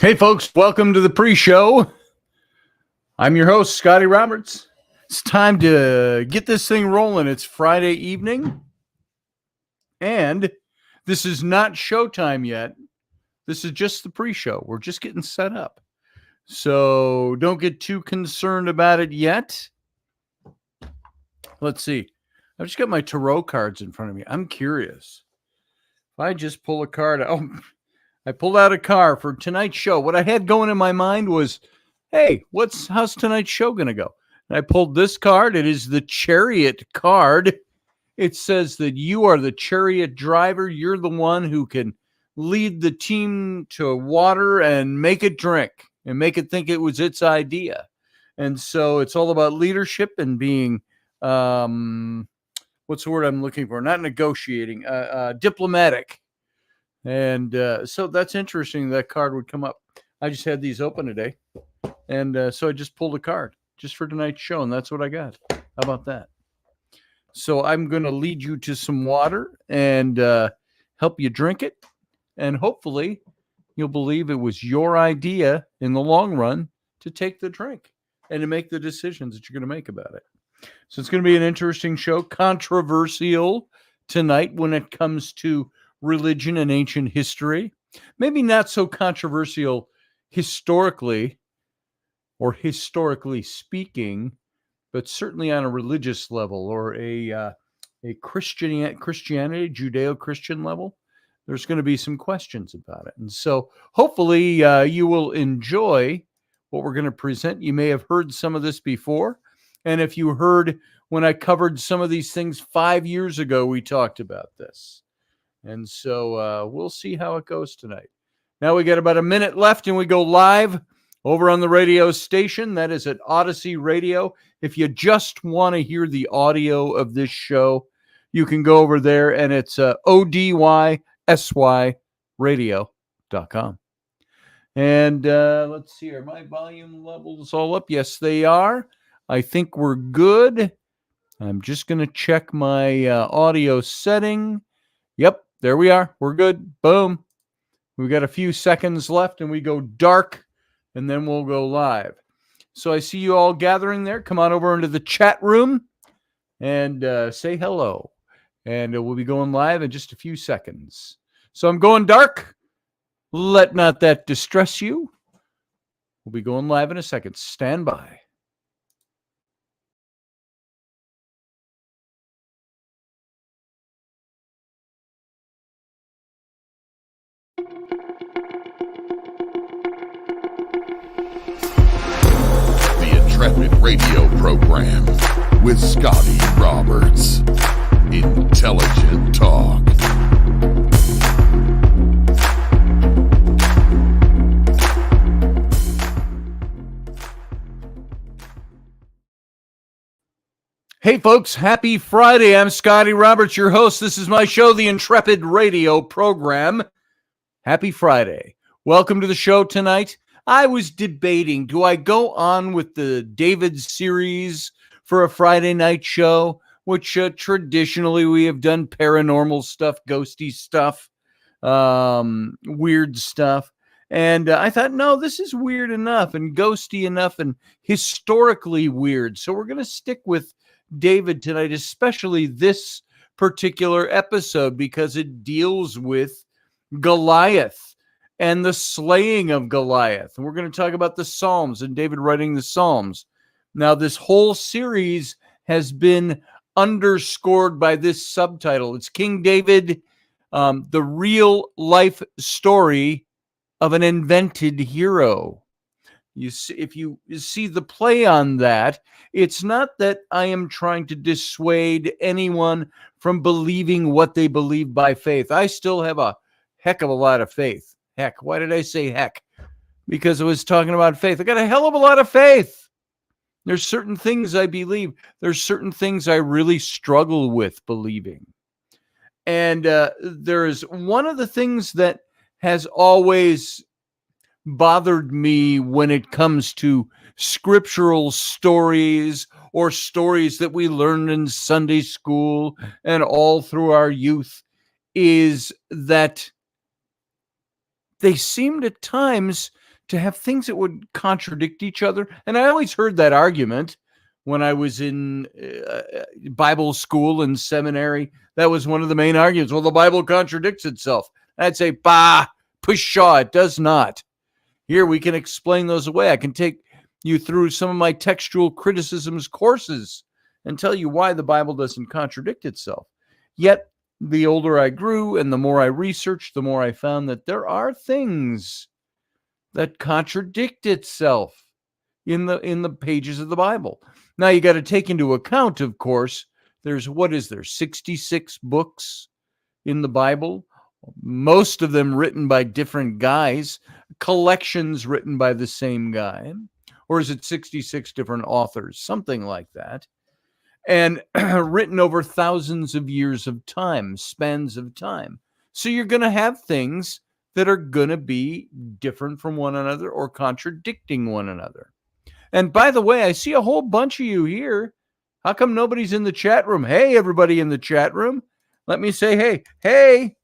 Hey, folks, welcome to the pre-show. I'm your host, Scotty Roberts. It's time to get this thing rolling. It's Friday evening, and this is not showtime yet. This is just the pre-show. We're just getting set up. So don't get too concerned about it yet. Let's see. I've just got my tarot cards in front of me. I'm curious. If I just pull a card out, I pulled out a card for tonight's show. What I had going in my mind was, hey, how's tonight's show going to go? And I pulled this card. It is the Chariot card. It says that you are the chariot driver. You're the one who can lead the team to water and make it drink and make it think it was its idea. And so it's all about leadership and being, what's the word I'm looking for? Not negotiating, diplomatic. And so that's interesting. That card would come up. I just had these open today. And so I just pulled a card just for tonight's show. And that's what I got. How about that? So I'm going to lead you to some water and help you drink it. And hopefully you'll believe it was your idea in the long run to take the drink and to make the decisions that you're going to make about it. So it's going to be an interesting show. Controversial tonight when it comes to religion and ancient history. Maybe not so controversial historically or historically speaking, but certainly on a religious level or a Christianity, Judeo-Christian level. There's going to be some questions about it. And so hopefully you will enjoy what we're going to present. You may have heard some of this before. And if you heard when I covered some of these things 5 years ago, we talked about this. And so we'll see how it goes tonight. Now we got about a minute left and we go live over on the radio station. That is at Odyssey Radio. If you just want to hear the audio of this show, you can go over there and it's ODYSYradio.com. And let's see, are my volume levels all up? Yes, they are. I think we're good. I'm just going to check my audio setting. Yep, there we are. We're good. Boom. We got a few seconds left and we go dark and then we'll go live. So I see you all gathering there. Come on over into the chat room and say hello. And we'll be going live in just a few seconds. So I'm going dark. Let not that distress you. We'll be going live in a second. Stand by. The Intrepid radio program with Scotty Roberts. Intelligent talk. Hey, folks, happy Friday. I'm Scotty Roberts, your host. This is my show, the Intrepid radio program. Happy Friday. Welcome to the show tonight. I was debating, do I go on with the David series for a Friday night show, which traditionally we have done paranormal stuff, ghosty stuff, weird stuff. And I thought, no, this is weird enough and ghosty enough and historically weird. So we're going to stick with David tonight, especially this particular episode, because it deals with Goliath and the slaying of Goliath. And we're going to talk about the Psalms and David writing the Psalms. Now, this whole series has been underscored by this subtitle. It's King David, the real life story of an invented hero. You see, if you see the play on that, it's not that I am trying to dissuade anyone from believing what they believe by faith. I still have a heck of a lot of faith. Heck, why did I say heck? Because I was talking about faith. I got a hell of a lot of faith. There's certain things I believe. There's certain things I really struggle with believing. And there is one of the things that has always bothered me when it comes to scriptural stories or stories that we learned in Sunday school and all through our youth is that they seemed at times to have things that would contradict each other. And I always heard that argument when I was in Bible school and seminary. That was one of the main arguments. Well, the Bible contradicts itself. I'd say, bah, pshaw, it does not. Here we can explain those away. I can take you through some of my textual criticisms courses and tell you why the Bible doesn't contradict itself. Yet, the older I grew and the more I researched, the more I found that there are things that contradict itself in the pages of the Bible. Now, you got to take into account, of course, there's 66 books in the Bible, most of them written by different guys, collections written by the same guy, or is it 66 different authors, something like that, and written over thousands of years of time, spans of time. So you're going to have things that are going to be different from one another or contradicting one another. And by the way, I see a whole bunch of you here. How come nobody's in the chat room? Hey, everybody in the chat room. Let me say, hey, hey.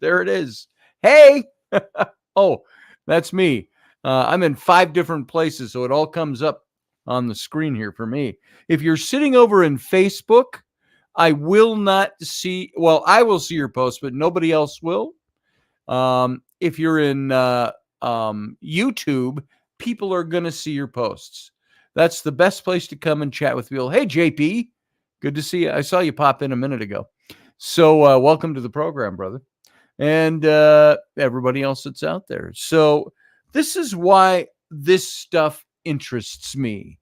There it is. Hey. Oh, that's me. I'm in 5 different places, so it all comes up on the screen here for me. If you're sitting over in Facebook, I will not see, well, I will see your post, but nobody else will. If you're in YouTube, people are going to see your posts. That's the best place to come and chat with people. Hey, JP, good to see you. I saw you pop in a minute ago. So welcome to the program, brother. And everybody else that's out there. So this is why this stuff interests me.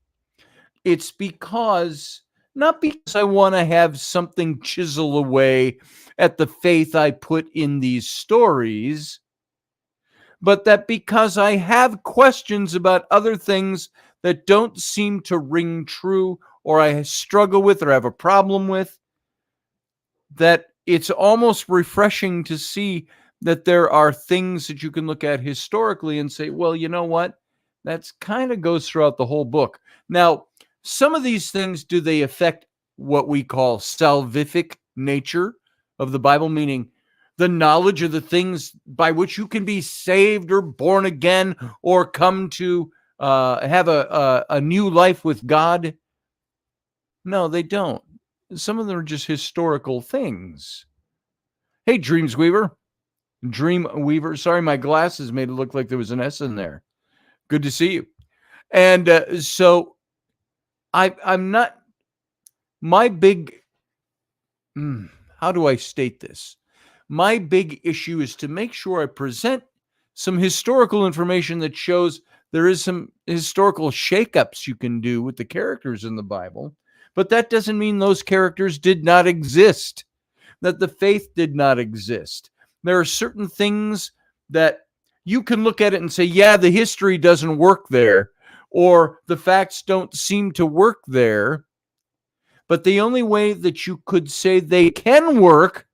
It's because, not because I want to have something chisel away at the faith I put in these stories, but that because I have questions about other things that don't seem to ring true, or I struggle with, or have a problem with, that it's almost refreshing to see that there are things that you can look at historically and say, well, you know what? That's kind of goes throughout the whole book. Now, some of these things, do they affect what we call salvific nature of the Bible, meaning the knowledge of the things by which you can be saved or born again or come to have a new life with God? No, they don't. Some of them are just historical things. Hey, Dreamsweaver. Dreamweaver. Sorry, my glasses made it look like there was an S in there. Good to see you. And so I'm not, my big, how do I state this? My big issue is to make sure I present some historical information that shows there is some historical shakeups you can do with the characters in the Bible, but that doesn't mean those characters did not exist, that the faith did not exist. There are certain things that you can look at it and say, yeah, the history doesn't work there, or the facts don't seem to work there. But the only way that you could say they can work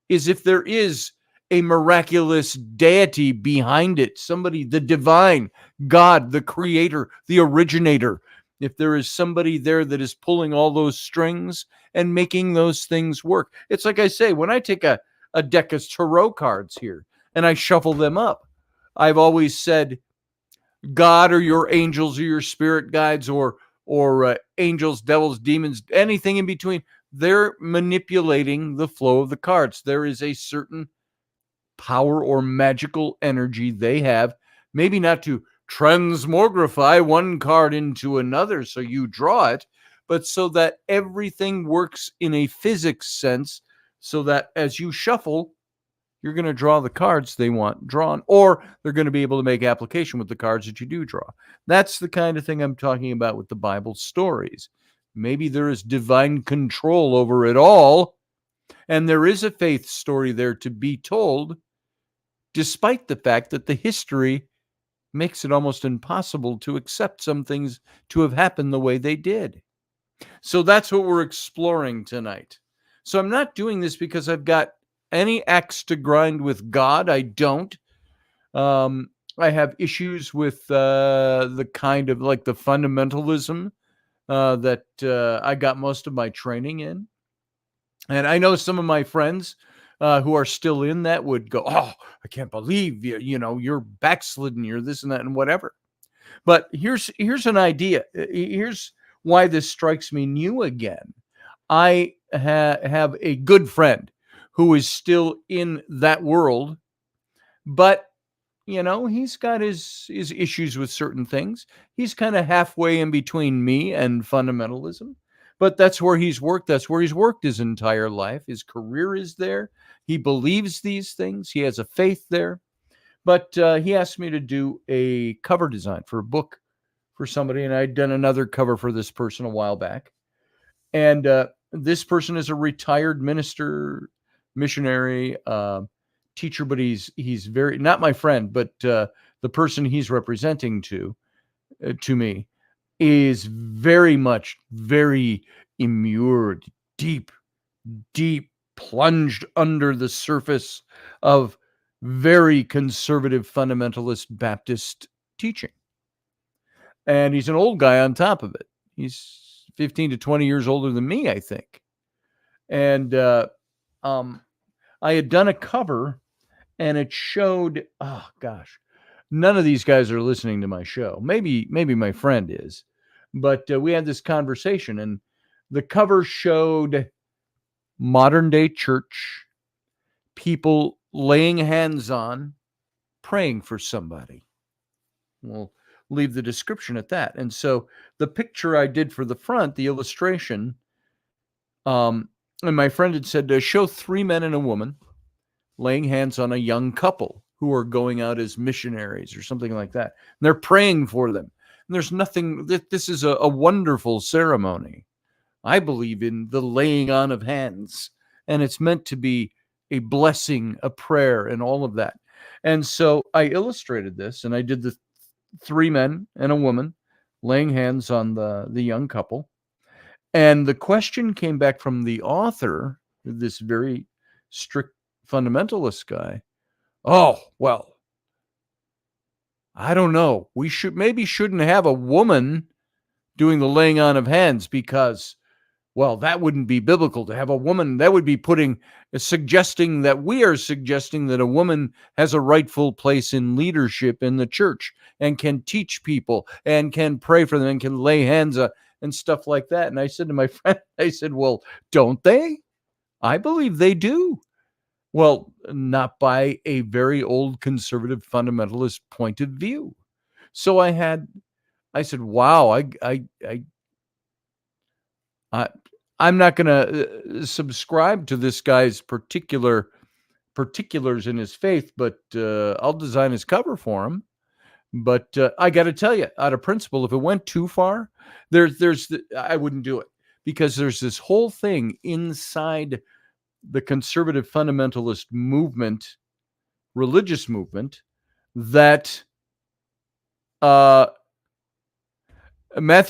is if there is a miraculous deity behind it, somebody, the divine, God, the creator, the originator. If there is somebody there that is pulling all those strings and making those things work. It's like I say, when I take a deck of tarot cards here and I shuffle them up, I've always said, God or your angels or your spirit guides or angels, devils, demons, anything in between, they're manipulating the flow of the cards. There is a certain power or magical energy they have, maybe not to transmogrify one card into another so you draw it, but so that everything works in a physics sense, so that as you shuffle, you're going to draw the cards they want drawn, or they're going to be able to make application with the cards that you do draw. That's the kind of thing I'm talking about with the Bible stories. Maybe there is divine control over it all, and there is a faith story there to be told, despite the fact that the history makes it almost impossible to accept some things to have happened the way they did. So that's what we're exploring tonight. So I'm not doing this because I've got any axe to grind with God. I don't. I have issues with the kind of like the fundamentalism that I got most of my training in. And I know some of my friends who are still in that would go, "Oh, I can't believe you're backslidden, you're this and that and whatever." But here's an idea. Here's why this strikes me new again. I have a good friend who is still in that world, but he's got his issues with certain things. He's kind of halfway in between me and fundamentalism, but that's where he's worked. That's where he's worked his entire life. His career is there. He believes these things. He has a faith there. But he asked me to do a cover design for a book for somebody, and I'd done another cover for this person a while back. And this person is a retired minister, missionary, teacher, but he's very, not my friend, but the person he's representing to me is very much very immured, deep plunged under the surface of very conservative fundamentalist Baptist teaching. And he's an old guy on top of it. He's 15 to 20 years older than me, I think. And I had done a cover, and it showed, oh gosh, none of these guys are listening to my show. Maybe my friend is. But we had this conversation, and the cover showed modern day church, people laying hands on, praying for somebody. We'll leave the description at that. And so the picture I did for the front, the illustration, and my friend had said to show 3 men and a woman laying hands on a young couple who are going out as missionaries or something like that. And they're praying for them. And there's nothing, this is a wonderful ceremony. I believe in the laying on of hands, and it's meant to be a blessing, a prayer, and all of that. And so I illustrated this, and I did the 3 men and a woman laying hands on the young couple. And the question came back from the author, this very strict fundamentalist guy. Oh, well, I don't know. We shouldn't have a woman doing the laying on of hands because, well, that wouldn't be biblical to have a woman. That would be suggesting that we are suggesting that a woman has a rightful place in leadership in the church and can teach people and can pray for them and can lay hands on and stuff like that. And I said to my friend, I said, well, don't they? I believe they do. Well, not by a very old conservative fundamentalist point of view. So I said, wow, I'm not going to subscribe to this guy's particulars in his faith, but I'll design his cover for him. But I got to tell you, out of principle, if it went too far, I wouldn't do it, because there's this whole thing inside the conservative fundamentalist movement, religious movement, that Matthew,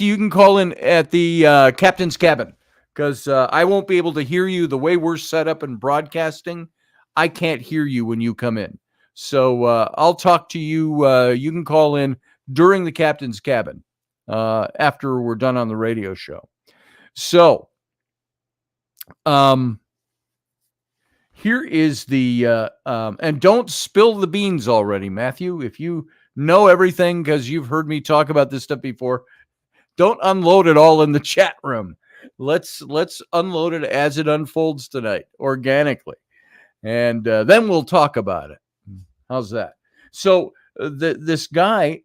you can call in at the captain's cabin, because I won't be able to hear you the way we're set up in broadcasting. I can't hear you when you come in. So I'll talk to you. You can call in during the captain's cabin after we're done on the radio show. So here is the, and don't spill the beans already, Matthew. If you know everything because you've heard me talk about this stuff before, don't unload it all in the chat room. Let's unload it as it unfolds tonight, organically. And then we'll talk about it. How's that? So this guy,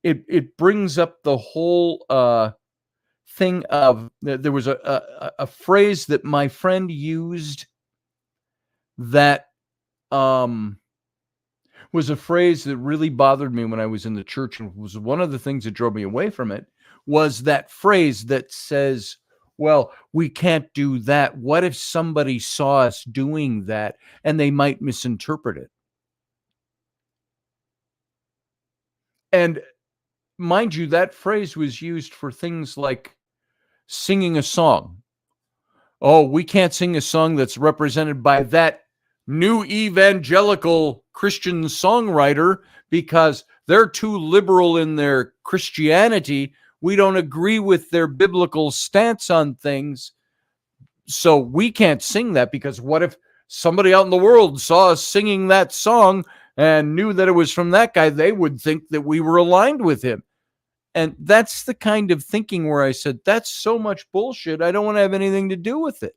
it brings up the whole thing of, there was a phrase that my friend used that was a phrase that really bothered me when I was in the church, and was one of the things that drove me away from it, was that phrase that says, well, we can't do that. What if somebody saw us doing that and they might misinterpret it? And mind you, that phrase was used for things like singing a song. Oh, we can't sing a song that's represented by that new evangelical Christian songwriter because they're too liberal in their Christianity. We don't agree with their biblical stance on things. So we can't sing that, because what if somebody out in the world saw us singing that song and knew that it was from that guy, they would think that we were aligned with him. And that's the kind of thinking where I said, that's so much bullshit, I don't want to have anything to do with it.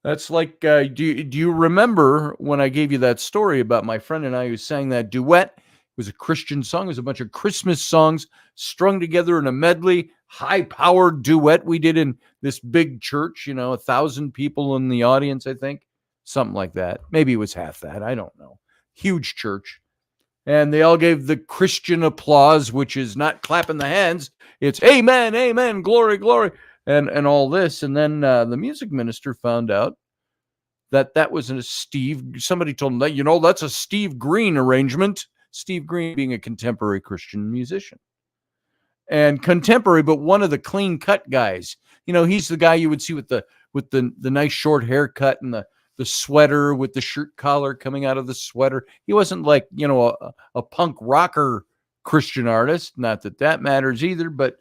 That's like, do you remember when I gave you that story about my friend and I who sang that duet? It was a Christian song. It was a bunch of Christmas songs strung together in a medley, high-powered duet we did in this big church, 1,000 people in the audience, I think. Something like that. Maybe it was half that. I don't know. Huge church. And they all gave the Christian applause, which is not clapping the hands. It's amen, amen, glory, glory, and all this. And then the music minister found out that was somebody told him that, that's a Steve Green arrangement. Steve Green being a contemporary Christian musician. And contemporary, but one of the clean cut guys. He's the guy you would see with the nice short haircut and the sweater with the shirt collar coming out of the sweater. He wasn't like, a punk rocker Christian artist. Not that matters either, but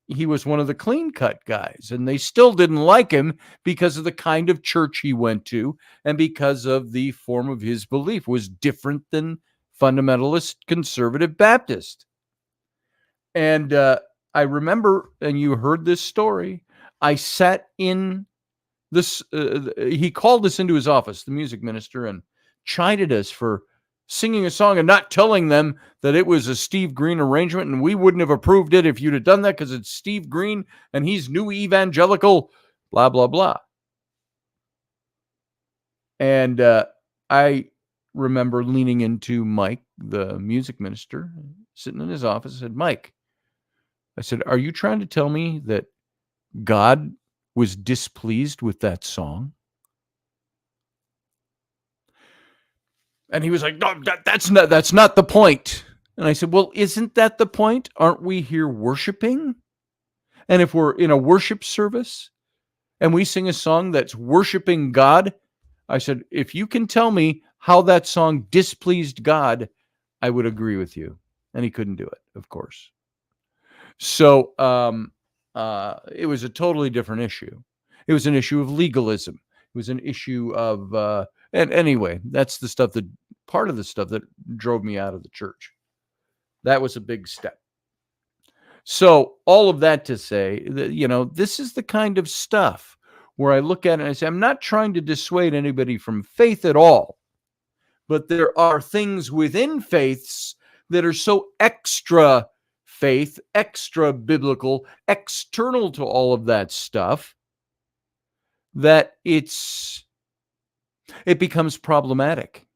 he was one of the clean cut guys, and they still didn't like him because of the kind of church he went to and because of the form of his belief was different than fundamentalist conservative Baptist. And I remember, and you heard this story, I sat in this, he called us into his office, the music minister, and chided us for singing a song and not telling them that it was a Steve Green arrangement, and we wouldn't have approved it if you'd have done that because it's Steve Green and he's new evangelical, blah, blah, blah. And I remember leaning into Mike, the music minister, sitting in his office, and said, Mike, I said, are you trying to tell me that God was displeased with that song? And he was like, no, that's not the point. And I said, well, isn't that the point? Aren't we here worshiping? And if we're in a worship service and we sing a song that's worshiping God, I said, if you can tell me how that song displeased God, I would agree with you. And he couldn't do it, of course. So it was a totally different issue. It was an issue of legalism. It was an issue of, and anyway, that's part of the stuff that drove me out of the church. That was a big step. So all of that to say that, this is the kind of stuff where I look at it and I say, I'm not trying to dissuade anybody from faith at all, but there are things within faiths that are so extra faith, extra biblical, external to all of that stuff, that it becomes problematic.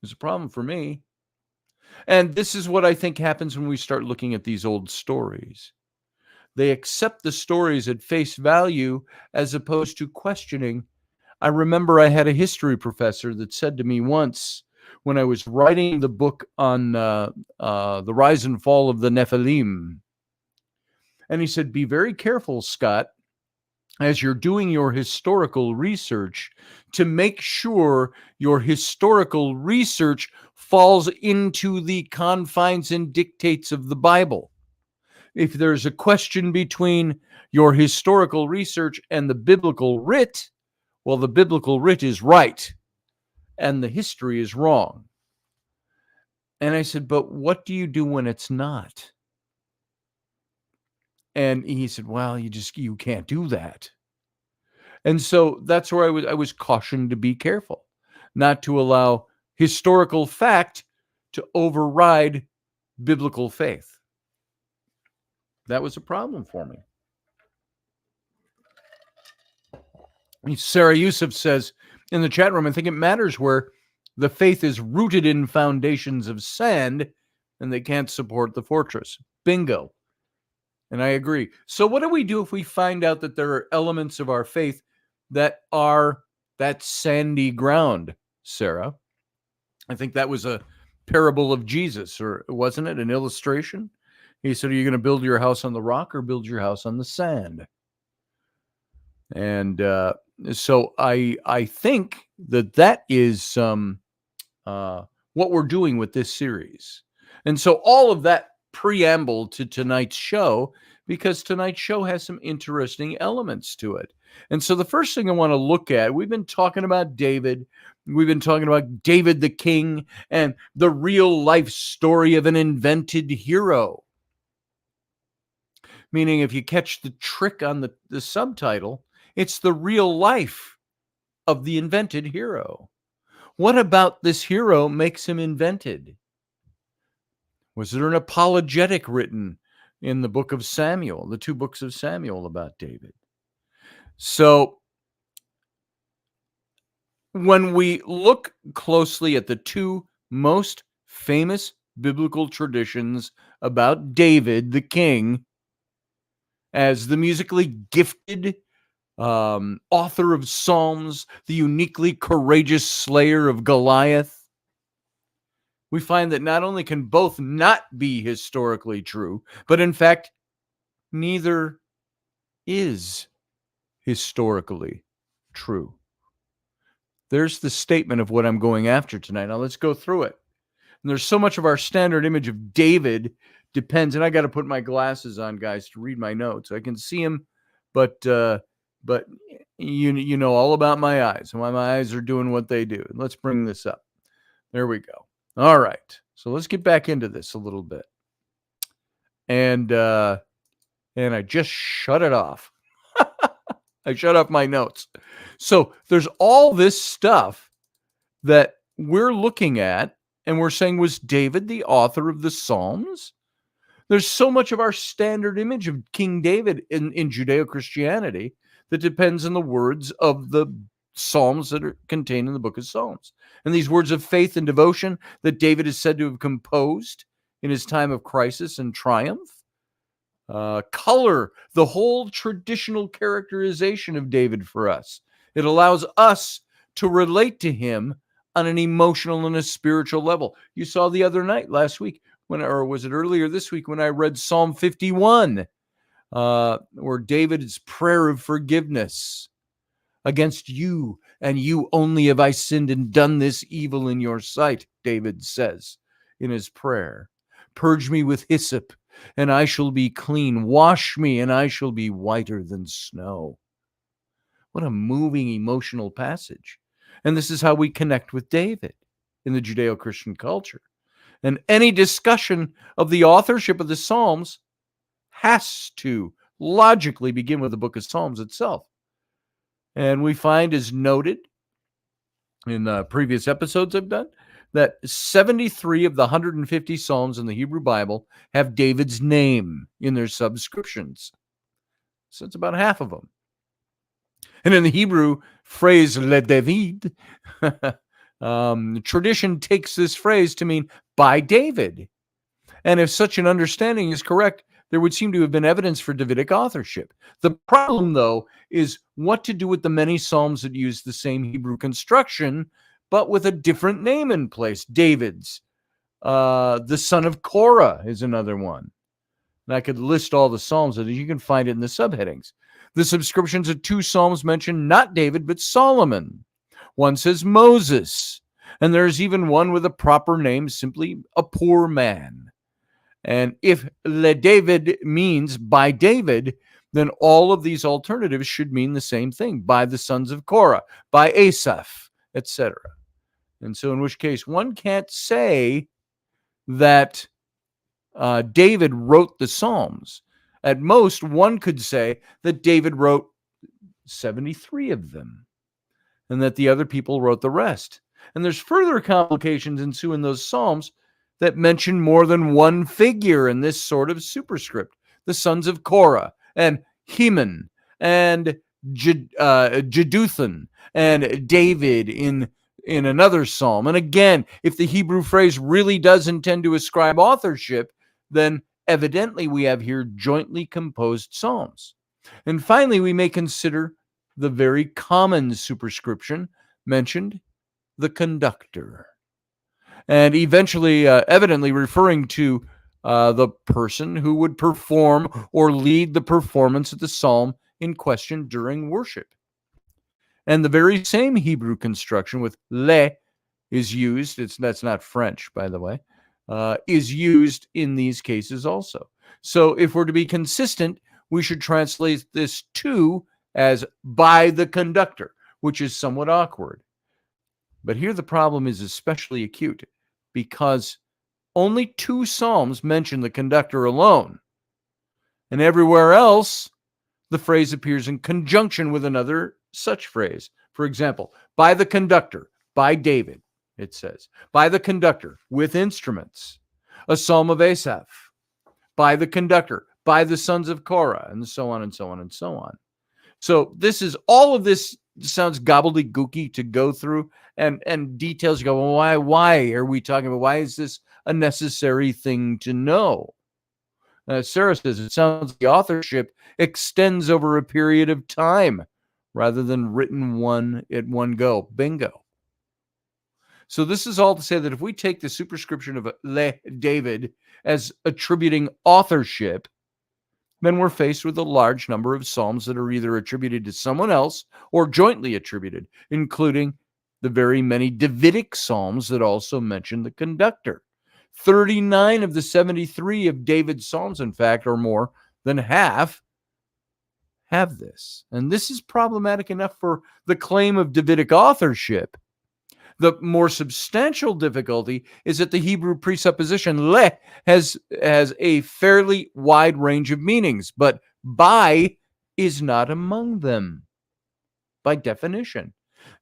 It's a problem for me. And this is what I think happens when we start looking at these old stories. They accept the stories at face value as opposed to questioning. I remember I had a history professor that said to me once when I was writing the book on the rise and fall of the Nephilim. And he said, be very careful, Scott, as you're doing your historical research, to make sure your historical research falls into the confines and dictates of the Bible. If there's a question between your historical research and the biblical writ, well, the biblical writ is right and the history is wrong. And I said, but what do you do when it's not? And he said, well, you can't do that. And so that's where I was cautioned to be careful, not to allow historical fact to override biblical faith. That was a problem for me. Sarah Yusuf says in the chat room, I think it matters where the faith is rooted in foundations of sand and they can't support the fortress. Bingo. And I agree. So what do we do if we find out that there are elements of our faith that are that sandy ground, Sarah? I think that was a parable of Jesus, or wasn't it an illustration? He said, are you going to build your house on the rock or build your house on the sand? And so I think that is what we're doing with this series. And so all of that preamble to tonight's show, because tonight's show has some interesting elements to it. And so the first thing I want to look at, we've been talking about David. We've been talking about David the king and the real life story of an invented hero. Meaning, if you catch the trick on the subtitle, it's the real life of the invented hero. What about this hero makes him invented? Was there an apologetic written in the book of Samuel, the two books of Samuel about David? So when we look closely at the two most famous biblical traditions about David the king as the musically gifted author of Psalms, the uniquely courageous slayer of Goliath, we find that not only can both not be historically true, but in fact, neither is historically true. There's the statement of what I'm going after tonight. Now let's go through it. And there's so much of our standard image of David depends, and I got to put my glasses on, guys, to read my notes. I can see them, but you know all about my eyes and why my eyes are doing what they do. Let's bring this up. There we go. All right. So let's get back into this a little bit. And I just shut it off. I shut off my notes. So there's all this stuff that we're looking at and we're saying, was David the author of the Psalms? There's so much of our standard image of King David in Judeo-Christianity that depends on the words of the Psalms that are contained in the book of Psalms. And these words of faith and devotion that David is said to have composed in his time of crisis and triumph color the whole traditional characterization of David for us. It allows us to relate to him on an emotional and a spiritual level. You saw the other night, last week, or was it earlier this week, when I read Psalm 51, where David's prayer of forgiveness. Against you and you only have I sinned and done this evil in your sight, David says in his prayer. Purge me with hyssop, and I shall be clean. Wash me, and I shall be whiter than snow. What a moving, emotional passage. And this is how we connect with David in the Judeo-Christian culture. And any discussion of the authorship of the Psalms has to logically begin with the book of Psalms itself. And we find, as noted in previous episodes I've done, that 73 of the 150 Psalms in the Hebrew Bible have David's name in their subscriptions. So it's about half of them. And in the Hebrew phrase, le David, tradition takes this phrase to mean by David. And if such an understanding is correct, there would seem to have been evidence for Davidic authorship. The problem, though, is what to do with the many Psalms that use the same Hebrew construction, but with a different name in place. David's. The son of Korah is another one. And I could list all the Psalms, and you can find it in the subheadings. The subscriptions of two Psalms mention not David, but Solomon. One says Moses. And there's even one with a proper name, simply a poor man. And if le David means by David, then all of these alternatives should mean the same thing, by the sons of Korah, by Asaph, etc. And so in which case, one can't say that David wrote the Psalms. At most, one could say that David wrote 73 of them, and that the other people wrote the rest. And there's further complications ensue in those Psalms that mention more than one figure in this sort of superscript. The sons of Korah, and Heman, and Jeduthun, and David in another psalm. And again, if the Hebrew phrase really does intend to ascribe authorship, then evidently we have here jointly composed psalms. And finally, we may consider the very common superscription mentioned, the conductor. And eventually, evidently referring to the person who would perform or lead the performance of the psalm in question during worship. And the very same Hebrew construction with le is used, that's not French, by the way, is used in these cases also. So if we're to be consistent, we should translate this to as by the conductor, which is somewhat awkward. But here the problem is especially acute because only 2 psalms mention the conductor alone. And everywhere else, the phrase appears in conjunction with another such phrase. For example, by the conductor, by David, it says. By the conductor, with instruments. A psalm of Asaph. By the conductor, by the sons of Korah, and so on and so on and so on. So all of this sounds gobbledygooky to go through, and details. You go, well, why are we talking about? Why is this a necessary thing to know? Sarah says it sounds like the authorship extends over a period of time rather than written at one go. Bingo. So this is all to say that if we take the superscription of David as attributing authorship, then we're faced with a large number of psalms that are either attributed to someone else or jointly attributed, including the very many Davidic psalms that also mention the conductor. 39 of the 73 of David's psalms, in fact, or more than half, have this. And this is problematic enough for the claim of Davidic authorship. The more substantial difficulty is that the Hebrew presupposition le has a fairly wide range of meanings, but by is not among them by definition.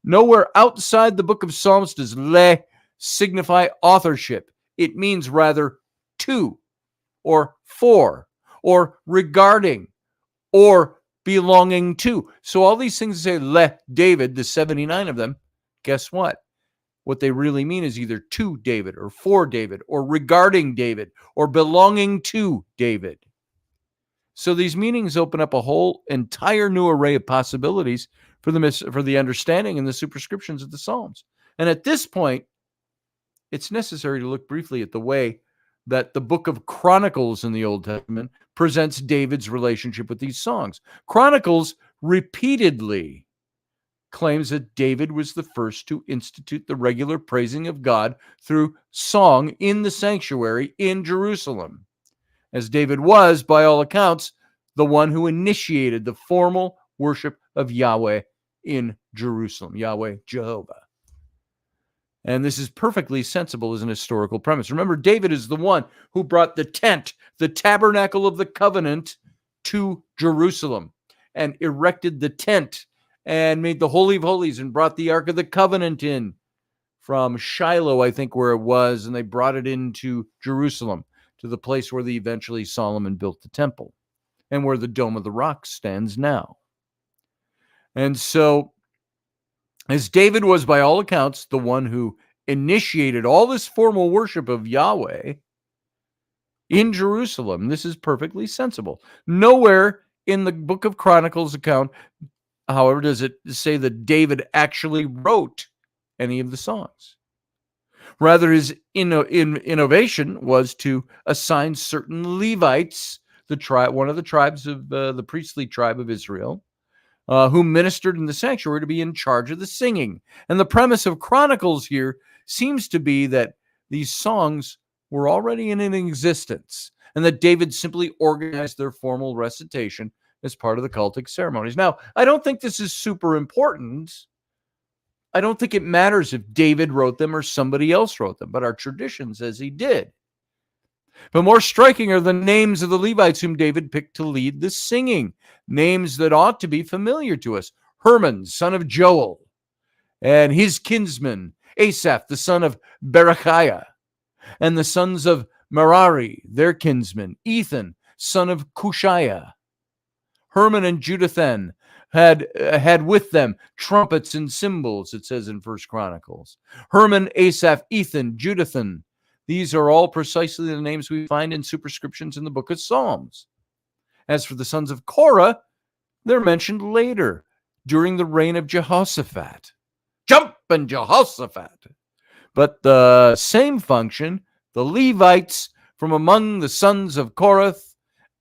Nowhere outside the book of Psalms does le signify authorship. It means rather to, or for, or regarding, or belonging to. So all these things say le David, the 79 of them, guess what? What they really mean is either to David, or for David, or regarding David, or belonging to David. So these meanings open up a whole entire new array of possibilities for the understanding and the superscriptions of the Psalms. And at this point, it's necessary to look briefly at the way that the book of Chronicles in the Old Testament presents David's relationship with these songs. Chronicles repeatedly claims that David was the first to institute the regular praising of God through song in the sanctuary in Jerusalem, as David was, by all accounts, the one who initiated the formal worship of Yahweh in Jerusalem, Yahweh, Jehovah. And this is perfectly sensible as an historical premise. Remember, David is the one who brought the tent, the tabernacle of the covenant, to Jerusalem and erected the tent and made the Holy of Holies and brought the Ark of the Covenant in from Shiloh, I think, where it was, and they brought it into Jerusalem, to the place where eventually Solomon built the temple and where the Dome of the Rock stands now. And so, as David was, by all accounts, the one who initiated all this formal worship of Yahweh in Jerusalem, this is perfectly sensible. Nowhere in the book of Chronicles account, however, does it say that David actually wrote any of the songs. Rather, his innovation was to assign certain Levites, one of the tribes of the priestly tribe of Israel, who ministered in the sanctuary, to be in charge of the singing. And the premise of Chronicles here seems to be that these songs were already in existence, and that David simply organized their formal recitation as part of the cultic ceremonies. Now, I don't think this is super important. I don't think it matters if David wrote them or somebody else wrote them, but our tradition says he did. But more striking are the names of the Levites whom David picked to lead the singing, names that ought to be familiar to us. Herman, son of Joel, and his kinsman, Asaph, the son of Berechiah, and the sons of Merari, their kinsman, Ethan, son of Cushiah. Herman and Jeduthun had with them trumpets and cymbals, it says in 1 Chronicles. Herman, Asaph, Ethan, Jeduthun. These are all precisely the names we find in superscriptions in the book of Psalms. As for the sons of Korah, they're mentioned later, during the reign of Jehoshaphat. Jump and Jehoshaphat! But the same function, the Levites from among the sons of Korath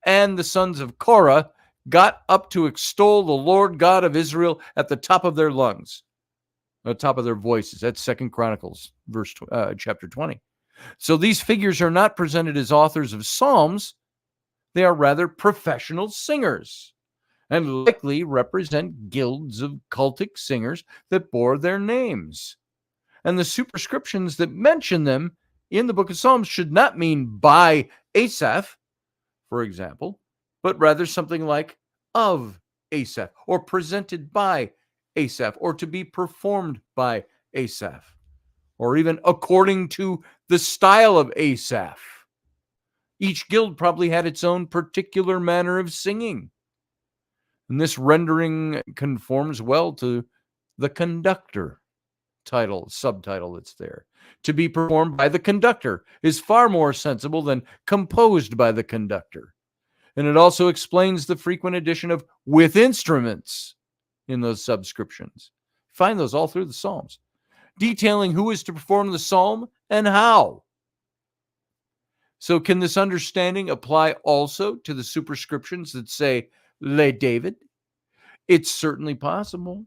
and the sons of Korah, got up to extol the Lord God of Israel at the top of their lungs, at the top of their voices. That's 2 Chronicles, chapter 20. So these figures are not presented as authors of psalms, they are rather professional singers and likely represent guilds of cultic singers that bore their names. And the superscriptions that mention them in the book of Psalms should not mean by Asaph, for example, but rather something like of Asaph, or presented by Asaph, or to be performed by Asaph, or even according to the style of Asaph. Each guild probably had its own particular manner of singing. And this rendering conforms well to the conductor subtitle that's there. To be performed by the conductor is far more sensible than composed by the conductor. And it also explains the frequent addition of with instruments in those subscriptions. Find those all through the Psalms, detailing who is to perform the psalm and how. So can this understanding apply also to the superscriptions that say, Le David? It's certainly possible.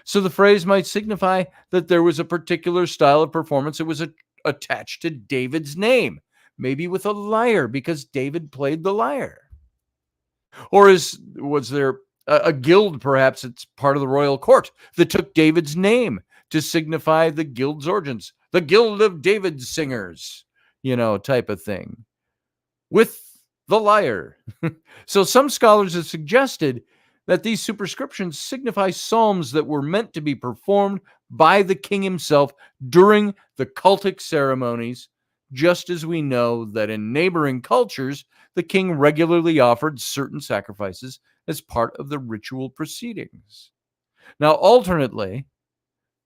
So the phrase might signify that there was a particular style of performance that was attached to David's name, maybe with a lyre because David played the lyre. Or was there a guild, perhaps it's part of the royal court, that took David's name to signify the guild's origins, the Guild of David Singers, type of thing, with the lyre. So some scholars have suggested that these superscriptions signify psalms that were meant to be performed by the king himself during the cultic ceremonies, just as we know that in neighboring cultures, the king regularly offered certain sacrifices as part of the ritual proceedings. Now, alternately,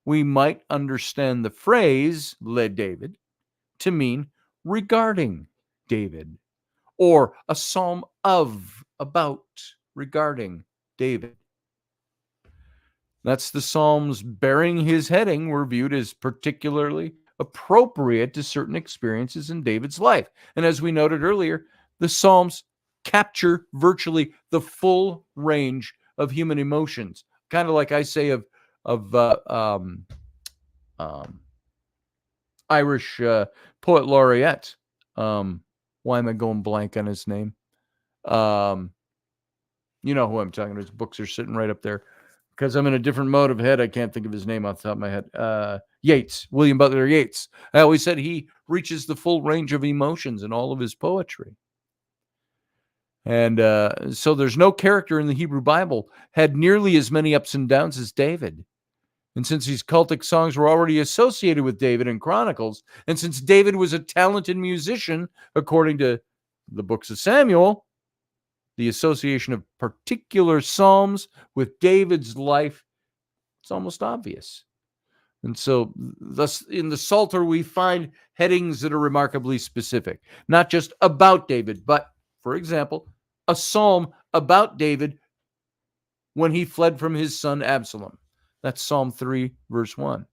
we might understand the phrase, Le David, to mean regarding David, or a psalm about, regarding David. That's the psalms bearing his heading were viewed as particularly appropriate to certain experiences in David's life. And as we noted earlier, the psalms capture virtually the full range of human emotions, kind of like I say of Irish poet laureate. Why am I going blank on his name? You know who I'm talking about. His books are sitting right up there. Because I'm in a different mode of head, I can't think of his name off the top of my head. Yeats, William Butler Yeats. I always said he reaches the full range of emotions in all of his poetry. And so there's no character in the Hebrew Bible had nearly as many ups and downs as David. And since these cultic songs were already associated with David in Chronicles, and since David was a talented musician, according to the books of Samuel, the association of particular psalms with David's life, it's almost obvious. And so thus in the Psalter, we find headings that are remarkably specific, not just about David, but, for example, a psalm about David when he fled from his son Absalom. That's Psalm 3, verse 1.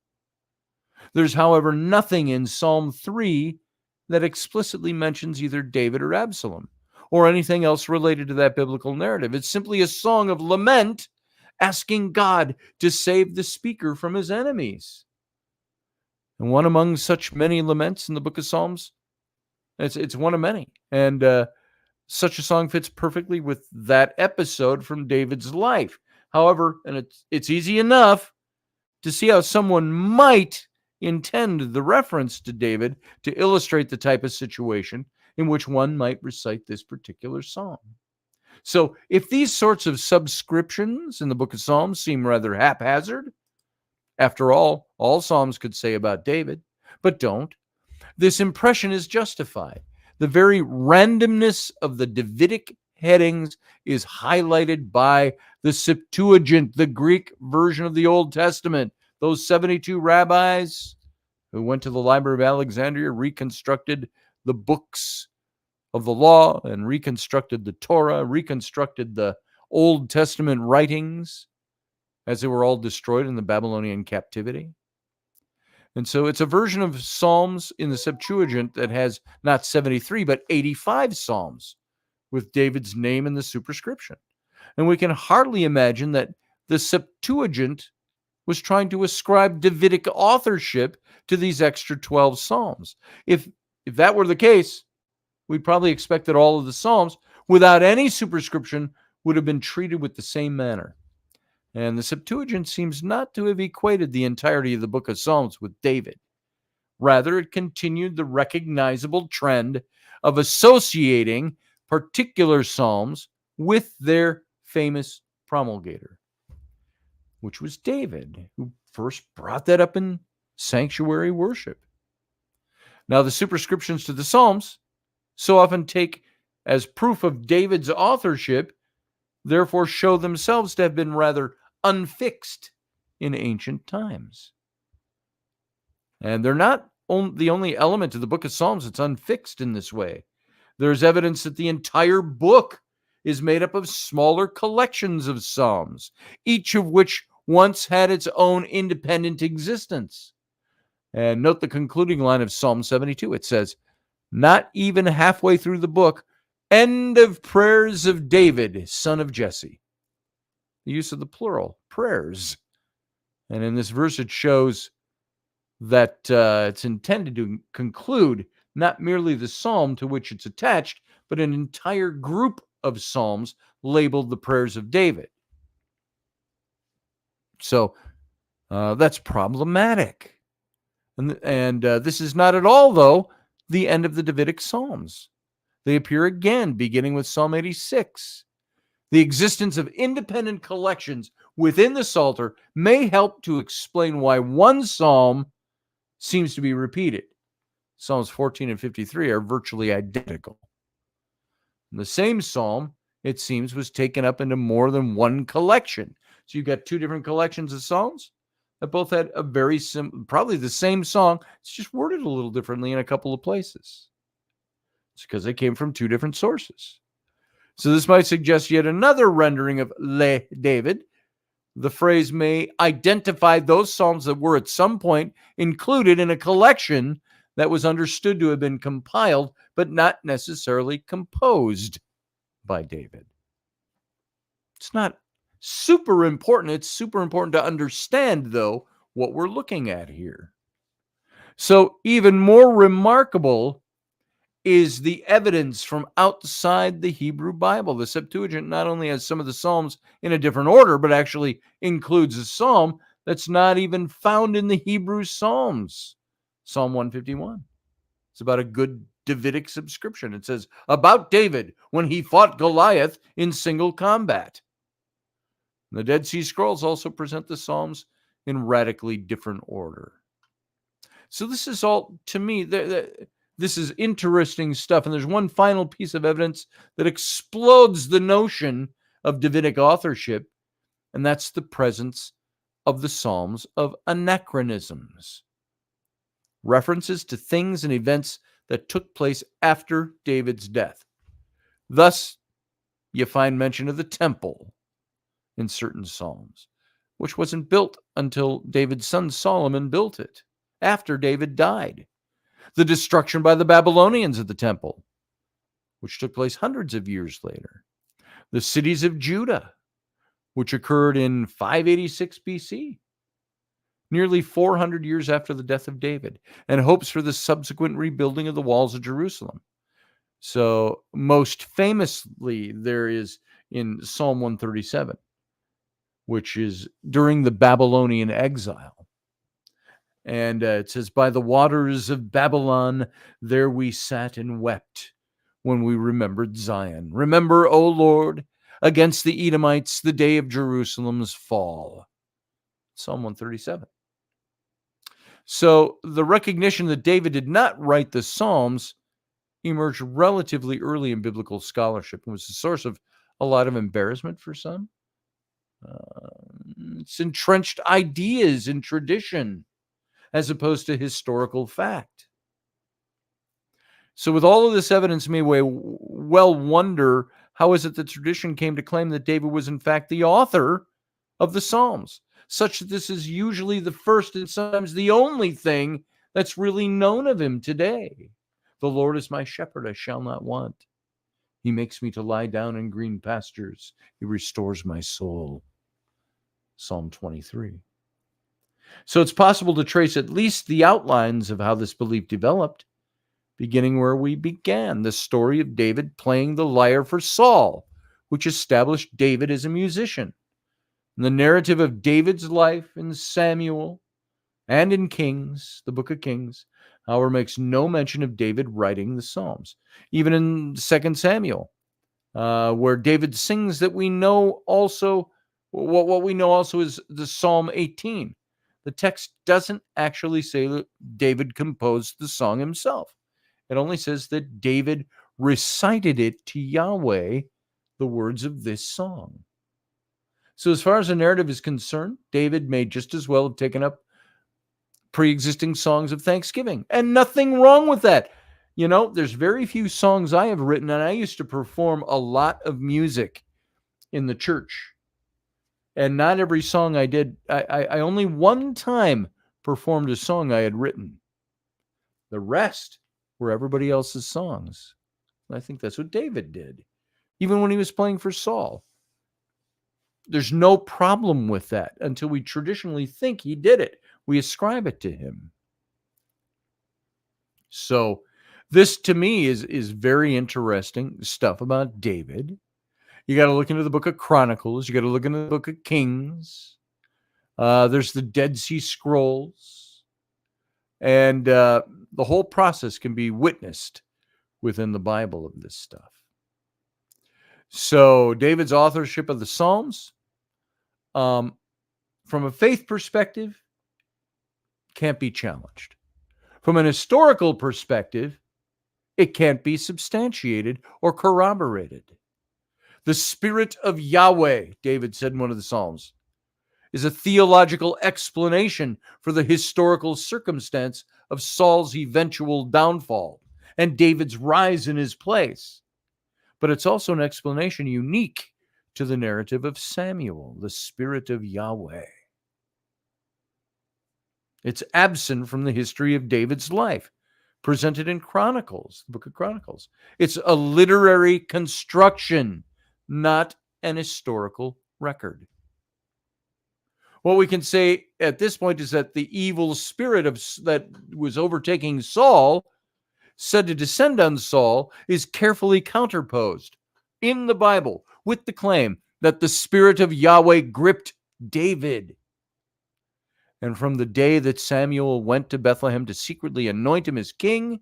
There's, however, nothing in Psalm 3 that explicitly mentions either David or Absalom, or anything else related to that biblical narrative. It's simply a song of lament asking God to save the speaker from his enemies. And one among such many laments in the book of Psalms, it's one of many. And such a song fits perfectly with that episode from David's life. However, and it's easy enough to see how someone might intend the reference to David to illustrate the type of situation in which one might recite this particular psalm. So if these sorts of subscriptions in the book of Psalms seem rather haphazard, after all psalms could say about David, but don't, this impression is justified. The very randomness of the Davidic headings is highlighted by the Septuagint, the Greek version of the Old Testament. Those 72 rabbis who went to the Library of Alexandria reconstructed the books of the law and reconstructed the Torah, reconstructed the Old Testament writings as they were all destroyed in the Babylonian captivity. And so it's a version of Psalms in the Septuagint that has not 73, but 85 Psalms with David's name in the superscription. And we can hardly imagine that the Septuagint was trying to ascribe Davidic authorship to these extra 12 Psalms. If that were the case, we'd probably expect that all of the Psalms without any superscription would have been treated with the same manner. And the Septuagint seems not to have equated the entirety of the book of Psalms with David. Rather, it continued the recognizable trend of associating particular psalms with their famous promulgator, which was David, who first brought that up in sanctuary worship. Now, the superscriptions to the Psalms so often take as proof of David's authorship, therefore show themselves to have been rather unfixed in ancient times. And they're not the only element of the book of Psalms that's unfixed in this way. There's evidence that the entire book is made up of smaller collections of psalms, each of which once had its own independent existence. And note the concluding line of Psalm 72. It says, "Not even halfway through the book, end of prayers of David, son of Jesse." The use of the plural, prayers. And in this verse, it shows that it's intended to conclude not merely the psalm to which it's attached, but an entire group of psalms labeled the prayers of David. So that's problematic. And this is not at all, though, the end of the Davidic Psalms. They appear again, beginning with Psalm 86. The existence of independent collections within the Psalter may help to explain why one psalm seems to be repeated. Psalms 14 and 53 are virtually identical. And the same psalm, it seems, was taken up into more than one collection. So you've got two different collections of psalms that both had a very probably the same song. It's just worded a little differently in a couple of places. It's because they came from two different sources. So this might suggest yet another rendering of Le David. The phrase may identify those psalms that were at some point included in a collection that was understood to have been compiled, but not necessarily composed by David. It's not super important. It's super important to understand, though, what we're looking at here. So even more remarkable is the evidence from outside the Hebrew Bible. The Septuagint not only has some of the Psalms in a different order, but actually includes a psalm that's not even found in the Hebrew Psalms. Psalm 151. It's about a good Davidic subscription. It says, about David when he fought Goliath in single combat. The Dead Sea Scrolls also present the Psalms in radically different order. So this is all, to me, this is interesting stuff. And there's one final piece of evidence that explodes the notion of Davidic authorship, and that's the presence of the Psalms of anachronisms. References to things and events that took place after David's death. Thus, you find mention of the temple in certain Psalms, which wasn't built until David's son Solomon built it, after David died. The destruction by the Babylonians of the temple, which took place hundreds of years later. The cities of Judah, which occurred in 586 BC, nearly 400 years after the death of David, and hopes for the subsequent rebuilding of the walls of Jerusalem. So most famously, there is in Psalm 137, which is during the Babylonian exile. And it says, by the waters of Babylon, there we sat and wept when we remembered Zion. Remember, O Lord, against the Edomites, the day of Jerusalem's fall. Psalm 137. So the recognition that David did not write the Psalms emerged relatively early in biblical scholarship and was the source of a lot of embarrassment for some. It's entrenched ideas and tradition, as opposed to historical fact. So with all of this evidence, we may well wonder, how is it that tradition came to claim that David was in fact the author of the Psalms, such that this is usually the first and sometimes the only thing that's really known of him today? The Lord is my shepherd, I shall not want. He makes me to lie down in green pastures. He restores my soul. Psalm 23. So it's possible to trace at least the outlines of how this belief developed, beginning where we began, the story of David playing the lyre for Saul, which established David as a musician. And the narrative of David's life in Samuel and in Kings, the book of Kings, however, makes no mention of David writing the Psalms. Even in 2 Samuel, where David sings that we know also, what we know also is the Psalm 18. The text doesn't actually say that David composed the song himself. It only says that David recited it to Yahweh, the words of this song. So as far as the narrative is concerned, David may just as well have taken up pre-existing songs of thanksgiving, and nothing wrong with that. You know, there's very few songs I have written, and I used to perform a lot of music in the church. And not every song I did, I only one time performed a song I had written. The rest were everybody else's songs. I think that's what David did, even when he was playing for Saul. There's no problem with that until we traditionally think he did it. We ascribe it to him. So this, to me, is very interesting stuff about David. You got to look into the book of Chronicles. You got to look into the book of Kings. There's the Dead Sea Scrolls. And the whole process can be witnessed within the Bible of this stuff. So David's authorship of the Psalms, from a faith perspective, can't be challenged. From an historical perspective, it can't be substantiated or corroborated. The Spirit of Yahweh, David said in one of the Psalms, is a theological explanation for the historical circumstance of Saul's eventual downfall and David's rise in his place. But it's also an explanation unique to the narrative of Samuel, the Spirit of Yahweh. It's absent from the history of David's life, presented in Chronicles, the book of Chronicles. It's a literary construction, not an historical record. What we can say at this point is that the evil spirit that was overtaking Saul, said to descend on Saul, is carefully counterposed in the Bible with the claim that the Spirit of Yahweh gripped David. And from the day that Samuel went to Bethlehem to secretly anoint him as king,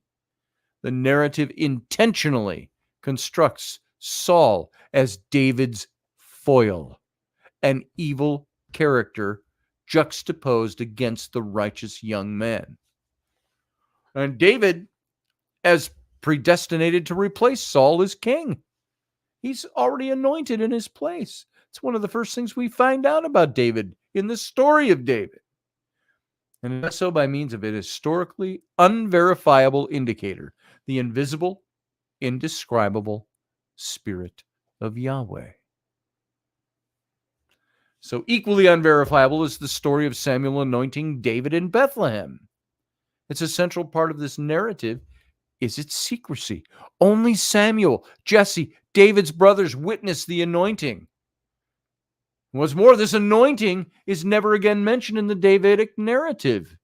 the narrative intentionally constructs Saul as David's foil, an evil character juxtaposed against the righteous young man. And David, as predestinated to replace Saul as king. He's already anointed in his place. It's one of the first things we find out about David in the story of David. And it does so by means of a historically unverifiable indicator, the invisible, indescribable Spirit of Yahweh. So equally unverifiable is the story of Samuel anointing David in Bethlehem. It's a central part of this narrative is its secrecy. Only Samuel, Jesse, David's brothers witnessed the anointing. What's more, this anointing is never again mentioned in the Davidic narrative.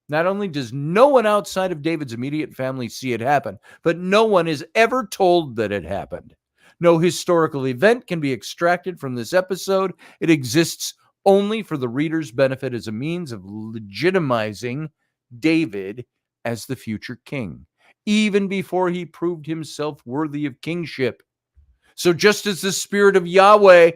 Not only does no one outside of David's immediate family see it happen, but no one is ever told that it happened. No historical event can be extracted from this episode. It exists only for the reader's benefit as a means of legitimizing David as the future king, even before he proved himself worthy of kingship. So just as the Spirit of Yahweh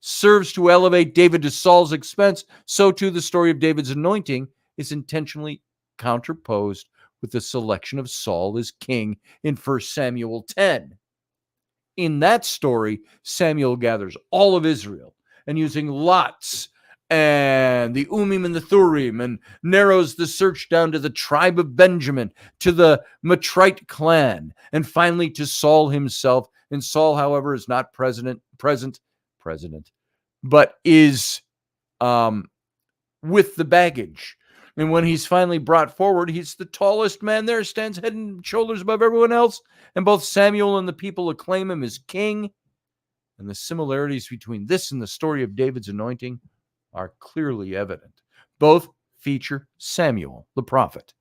serves to elevate David to Saul's expense, so too the story of David's anointing is intentionally counterposed with the selection of Saul as king in 1 Samuel 10. In that story, Samuel gathers all of Israel and using lots and the Urim and the Thurim and narrows the search down to the tribe of Benjamin, to the Matrite clan, and finally to Saul himself. And Saul, however, is not present, but is with the baggage. And when he's finally brought forward, he's the tallest man there, stands head and shoulders above everyone else. And both Samuel and the people acclaim him as king. And the similarities between this and the story of David's anointing are clearly evident. Both feature Samuel, the prophet.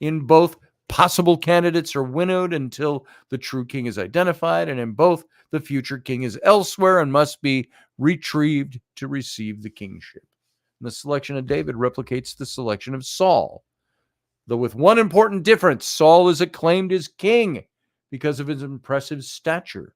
In both, possible candidates are winnowed until the true king is identified, and in both, the future king is elsewhere and must be retrieved to receive the kingship. And the selection of David replicates the selection of Saul, though with one important difference: Saul is acclaimed as king because of his impressive stature.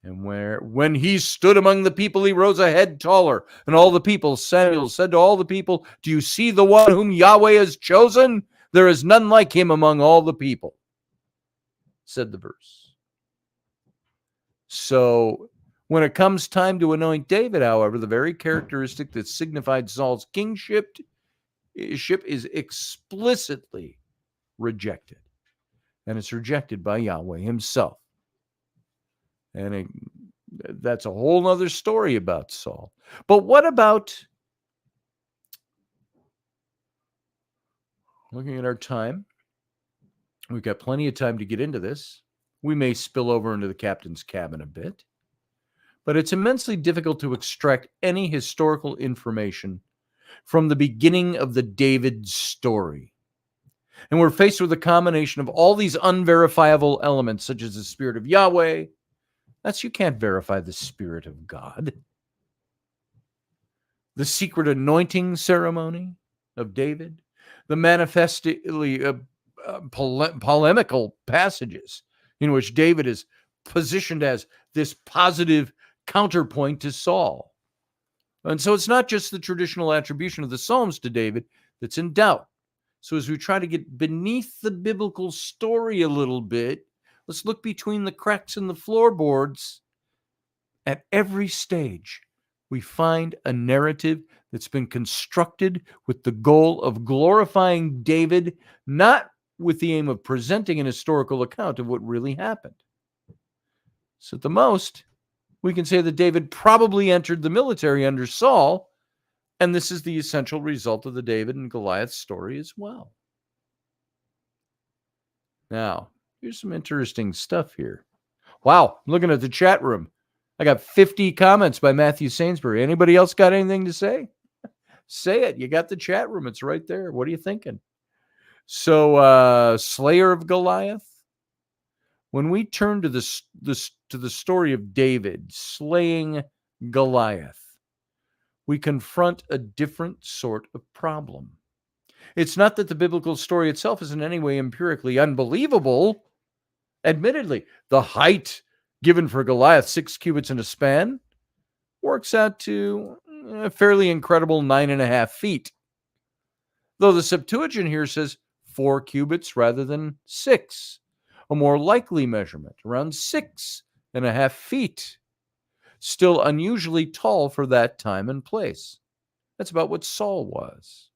And when he stood among the people, he rose a head taller. And all the people, Samuel said to all the people, "Do you see the one whom Yahweh has chosen? There is none like him among all the people," said the verse. So when it comes time to anoint David, however, the very characteristic that signified Saul's kingship is explicitly rejected. And it's rejected by Yahweh himself. And that's a whole other story about Saul. But what about, looking at our time, we've got plenty of time to get into this. We may spill over into the captain's cabin a bit. But it's immensely difficult to extract any historical information from the beginning of the David story. And we're faced with a combination of all these unverifiable elements, such as the Spirit of Yahweh. You can't verify the Spirit of God. The secret anointing ceremony of David, the manifestly polemical passages in which David is positioned as this positive counterpoint to Saul. And so it's not just the traditional attribution of the Psalms to David that's in doubt. So as we try to get beneath the biblical story a little bit, let's look between the cracks in the floorboards. At every stage, we find a narrative that's been constructed with the goal of glorifying David, not with the aim of presenting an historical account of what really happened. So at the most, we can say that David probably entered the military under Saul, and this is the essential result of the David and Goliath story as well. Now, here's some interesting stuff here. Wow, I'm looking at the chat room. I got 50 comments by Matthew Sainsbury. Anybody else got anything to say? Say it. You got the chat room. It's right there. What are you thinking? So, Slayer of Goliath. When we turn to the story of David slaying Goliath, we confront a different sort of problem. It's not that the biblical story itself is in any way empirically unbelievable. Admittedly, the height given for Goliath, 6 cubits in a span, works out to a fairly incredible 9.5 feet. Though the Septuagint here says 4 cubits rather than 6. A more likely measurement, around 6.5 feet. Still unusually tall for that time and place. That's about what Saul was.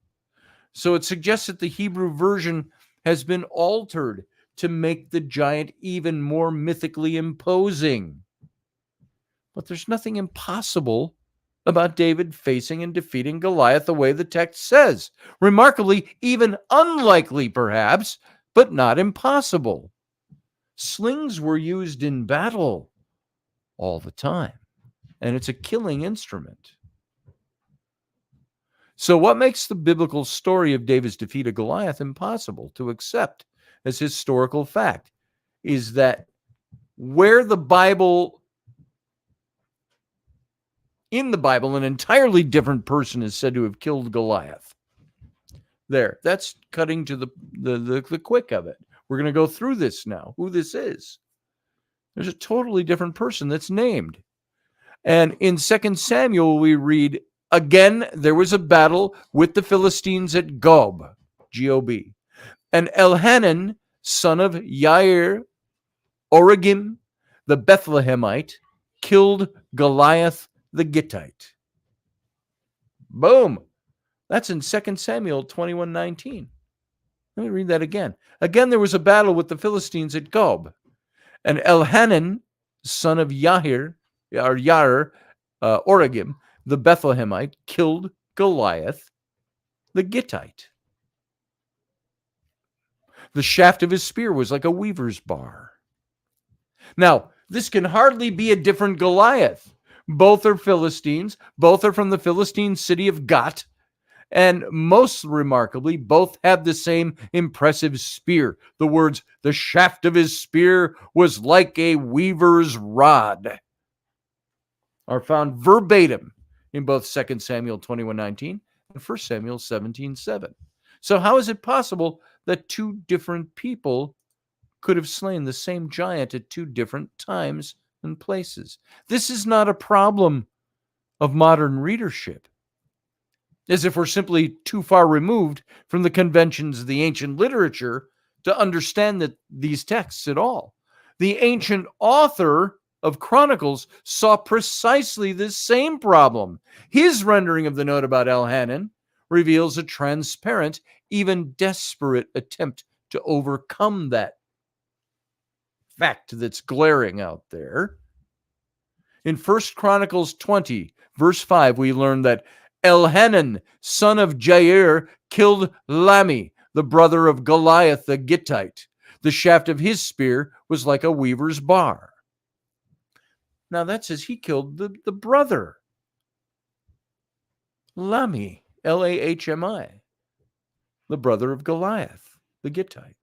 So it suggests that the Hebrew version has been altered to make the giant even more mythically imposing. But there's nothing impossible about David facing and defeating Goliath the way the text says. Remarkably, even unlikely perhaps, but not impossible. Slings were used in battle all the time, and it's a killing instrument. So what makes the biblical story of David's defeat of Goliath impossible to accept as historical fact is that where in the Bible, an entirely different person is said to have killed Goliath. There, that's cutting to the quick of it. We're going to go through this now, who this is. There's a totally different person that's named. And in 2 Samuel, we read, "Again, there was a battle with the Philistines at Gob, G-O-B. And Elhanan, son of Yair, Origim, the Bethlehemite, killed Goliath the Gittite." Boom. That's in 2 Samuel 21:19. Let me read that again. "Again, there was a battle with the Philistines at Gob. And Elhanan, son of Yair, Origim, the Bethlehemite, killed Goliath the Gittite. The shaft of his spear was like a weaver's bar." Now, this can hardly be a different Goliath. Both are Philistines. Both are from the Philistine city of Gat. And most remarkably, both have the same impressive spear. The words, "the shaft of his spear was like a weaver's rod," are found verbatim in both 2 Samuel 21:19 and 1 Samuel 17:7. So how is it possible that two different people could have slain the same giant at two different times and places? This is not a problem of modern readership, as if we're simply too far removed from the conventions of the ancient literature to understand these texts at all. The ancient author of Chronicles saw precisely this same problem. His rendering of the note about Elhanan reveals a transparent, even desperate attempt to overcome that fact that's glaring out there. In 1 Chronicles 20, verse 5, we learn that Elhanan, son of Jair, killed Lami, the brother of Goliath the Gittite. The shaft of his spear was like a weaver's bar. Now that says he killed the brother. Lami, Lahmi, the brother of Goliath the Gittite.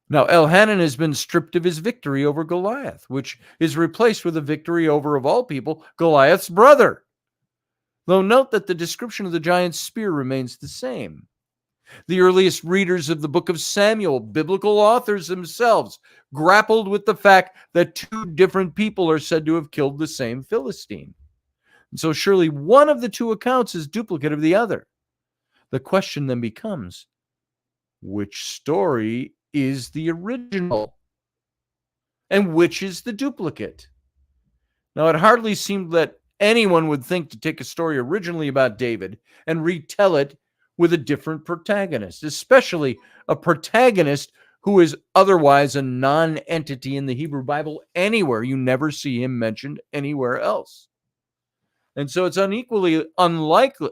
Now, Elhanan has been stripped of his victory over Goliath, which is replaced with a victory over, of all people, Goliath's brother. Though note that the description of the giant's spear remains the same. The earliest readers of the book of Samuel, biblical authors themselves, grappled with the fact that two different people are said to have killed the same Philistine. And so surely one of the two accounts is duplicate of the other. The question then becomes, which story is the original and which is the duplicate? Now, it hardly seemed that anyone would think to take a story originally about David and retell it with a different protagonist, especially a protagonist who is otherwise a non-entity in the Hebrew Bible anywhere. You never see him mentioned anywhere else. And so it's equally unlikely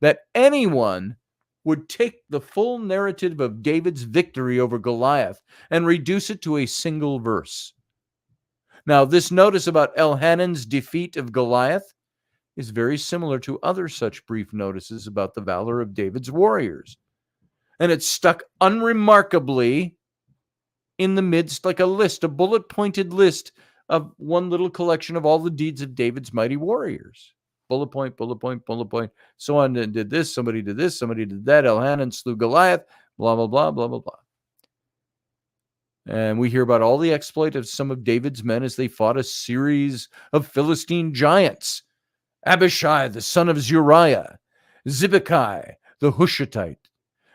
that anyone would take the full narrative of David's victory over Goliath and reduce it to a single verse. Now, this notice about Elhanan's defeat of Goliath is very similar to other such brief notices about the valor of David's warriors. And it's stuck unremarkably in the midst, like a list, a bullet-pointed list of one little collection of all the deeds of David's mighty warriors. Bullet point, bullet point, bullet point. So on did this, somebody did this, somebody did that. Elhanan slew Goliath, blah, blah, blah, blah, blah, blah. And we hear about all the exploit of some of David's men as they fought a series of Philistine giants. Abishai, the son of Zeruiah, Zibekai, the Hushathite,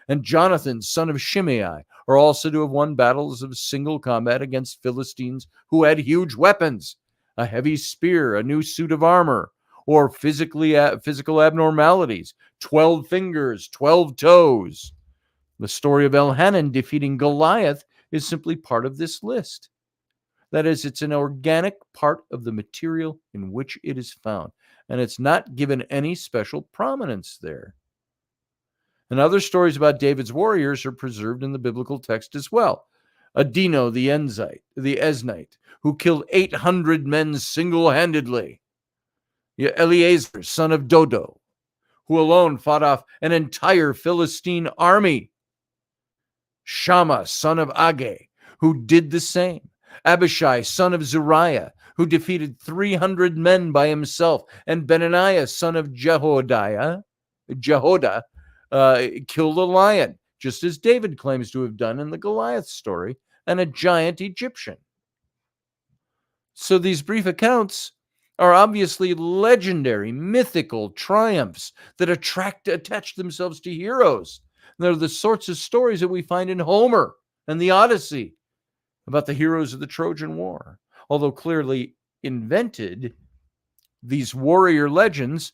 and Jonathan, son of Shimei, are also to have won battles of single combat against Philistines who had huge weapons, a heavy spear, a new suit of armor, or physical abnormalities, 12 fingers, 12 toes. The story of Elhanan defeating Goliath is simply part of this list. That is, it's an organic part of the material in which it is found, and it's not given any special prominence there. And other stories about David's warriors are preserved in the biblical text as well. Adino the Eznite, who killed 800 men single-handedly. Eleazar, son of Dodo, who alone fought off an entire Philistine army. Shammah, son of Agag, who did the same. Abishai, son of Zeruiah, who defeated 300 men by himself. And Benaniah, son of Jehoiada, killed a lion, just as David claims to have done in the Goliath story, and a giant Egyptian. So these brief accounts are obviously legendary, mythical triumphs that attach themselves to heroes. And they're the sorts of stories that we find in Homer and the Odyssey about the heroes of the Trojan War. Although clearly invented, these warrior legends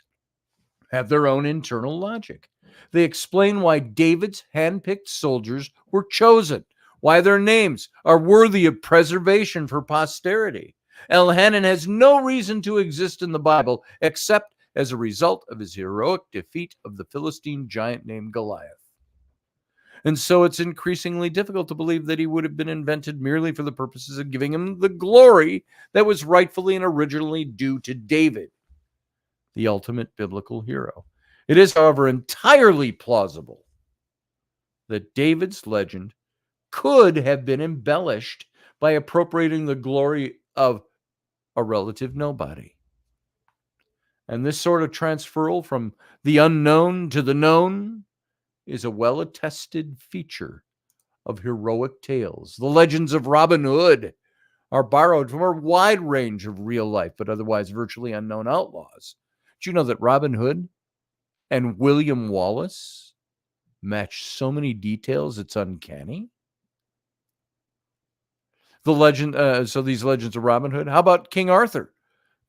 have their own internal logic. They explain why David's handpicked soldiers were chosen, why their names are worthy of preservation for posterity. Elhanan has no reason to exist in the Bible except as a result of his heroic defeat of the Philistine giant named Goliath. And so it's increasingly difficult to believe that he would have been invented merely for the purposes of giving him the glory that was rightfully and originally due to David. the ultimate biblical hero. It is, however, entirely plausible that David's legend could have been embellished by appropriating the glory of a relative nobody. And this sort of transferal from the unknown to the known is a well-attested feature of heroic tales. The legends of Robin Hood are borrowed from a wide range of real life, but otherwise virtually unknown outlaws. Do you know that Robin Hood and William Wallace match so many details it's uncanny? The legend, so these legends of Robin Hood. How about King Arthur?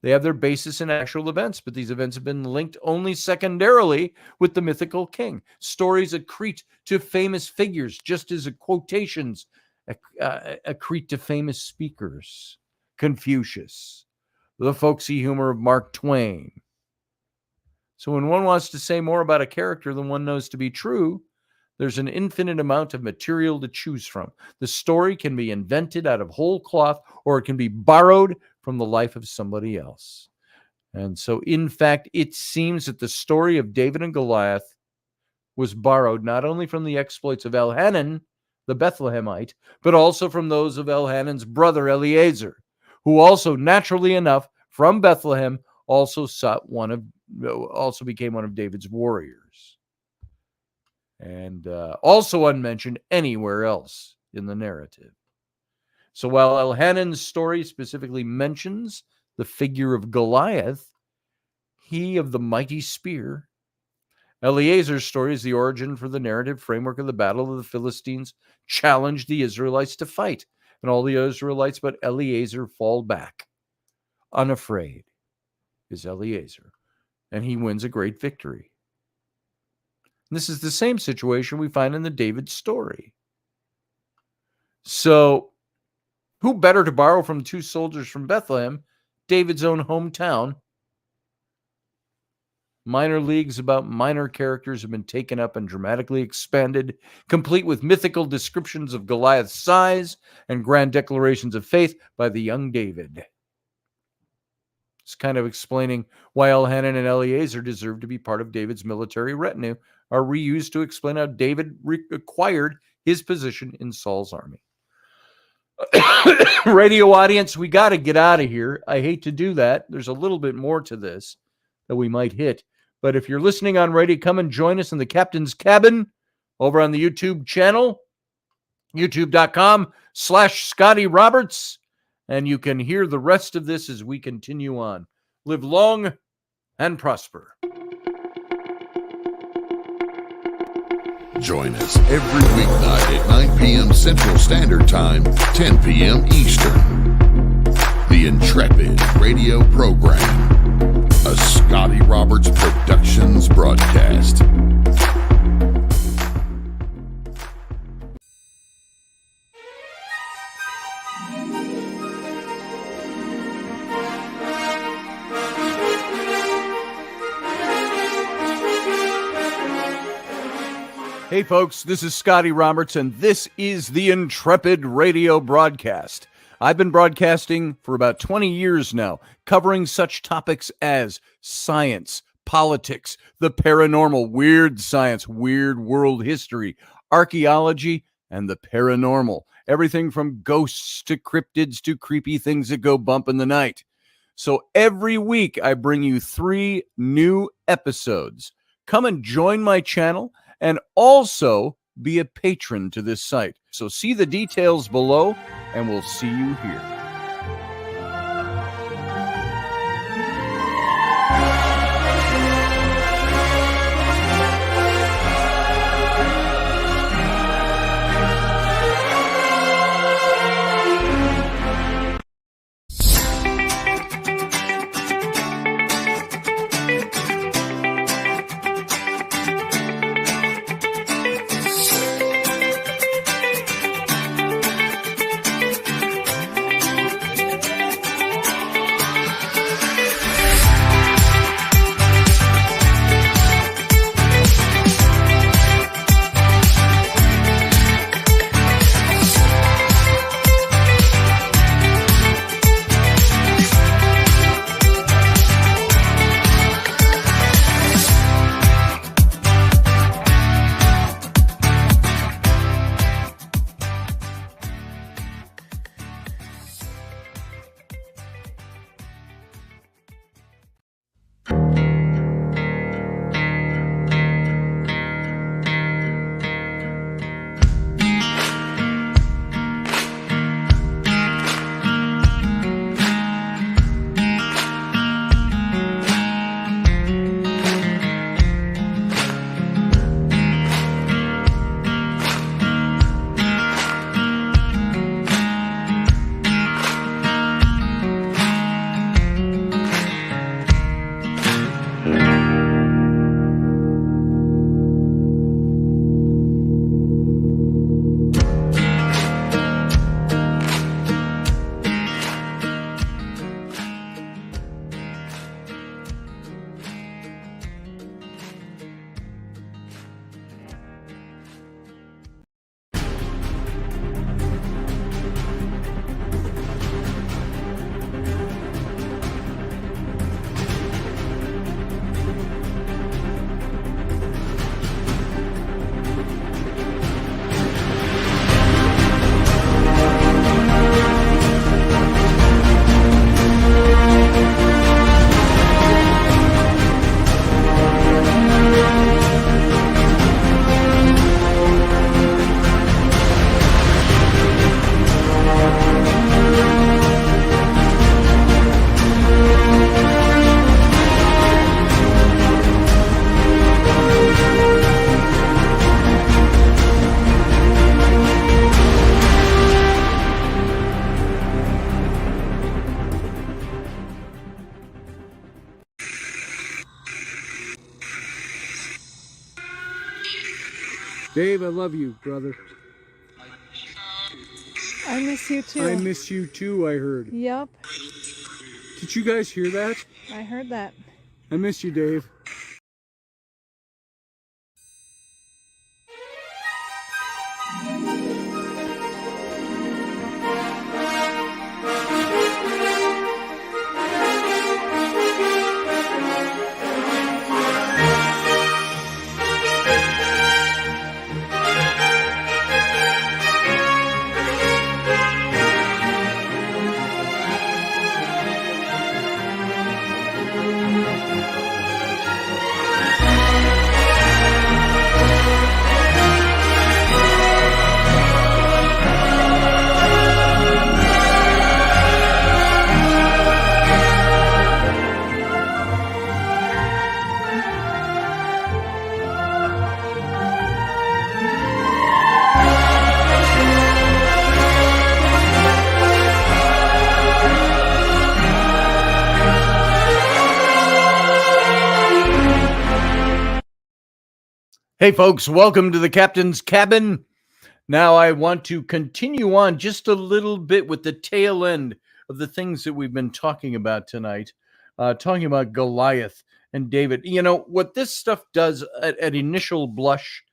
They have their basis in actual events, but these events have been linked only secondarily with the mythical king. Stories accrete to famous figures, just as quotations accrete to famous speakers. Confucius, the folksy humor of Mark Twain. So when one wants to say more about a character than one knows to be true, there's an infinite amount of material to choose from. The story can be invented out of whole cloth, or it can be borrowed from the life of somebody else. And so, in fact, it seems that the story of David and Goliath was borrowed not only from the exploits of Elhanan, the Bethlehemite, but also from those of Elhanan's brother Eleazar, who also, naturally enough, from Bethlehem, also became one of David's warriors. And also unmentioned anywhere else in the narrative. So while Elhanan's story specifically mentions the figure of Goliath, he of the mighty spear, Eleazar's story is the origin for the narrative framework of the battle of the Philistines challenged the Israelites to fight, and all the Israelites but Eleazar fall back. Unafraid is Eleazar, and he wins a great victory. This is the same situation we find in the David story. So, who better to borrow from two soldiers from Bethlehem, David's own hometown? Minor leagues about minor characters have been taken up and dramatically expanded, complete with mythical descriptions of Goliath's size and grand declarations of faith by the young David. It's kind of explaining why Elhanan and Eleazar deserve to be part of David's military retinue, are reused to explain how David acquired his position in Saul's army. Radio audience, we got to get out of here. I hate to do that. There's a little bit more to this that we might hit. But if you're listening on radio, come and join us in the captain's cabin over on the YouTube channel, youtube.com/Scotty Roberts. And you can hear the rest of this as we continue on. Live long and prosper. Join us every weeknight at 9 p.m. Central Standard Time, 10 p.m. Eastern. The Intrepid radio program, a Scotty Roberts Productions broadcast. Hey folks, this is Scotty Roberts, and this is the Intrepid radio broadcast. I've been broadcasting for about 20 years now, covering such topics as science, politics, the paranormal, weird science, weird world history, archaeology, and the paranormal. Everything from ghosts to cryptids to creepy things that go bump in the night. So every week I bring you 3 new episodes. Come and join my channel and also be a patron to this site. So see the details below, and we'll see you here. Dave, I love you, brother. I miss you too. I miss you too, I heard. Yep. Did you guys hear that? I heard that. I miss you, Dave. Hey, folks, welcome to the Captain's Cabin. Now, I want to continue on just a little bit with the tail end of the things that we've been talking about tonight, talking about Goliath and David. You know, what this stuff does at initial blush,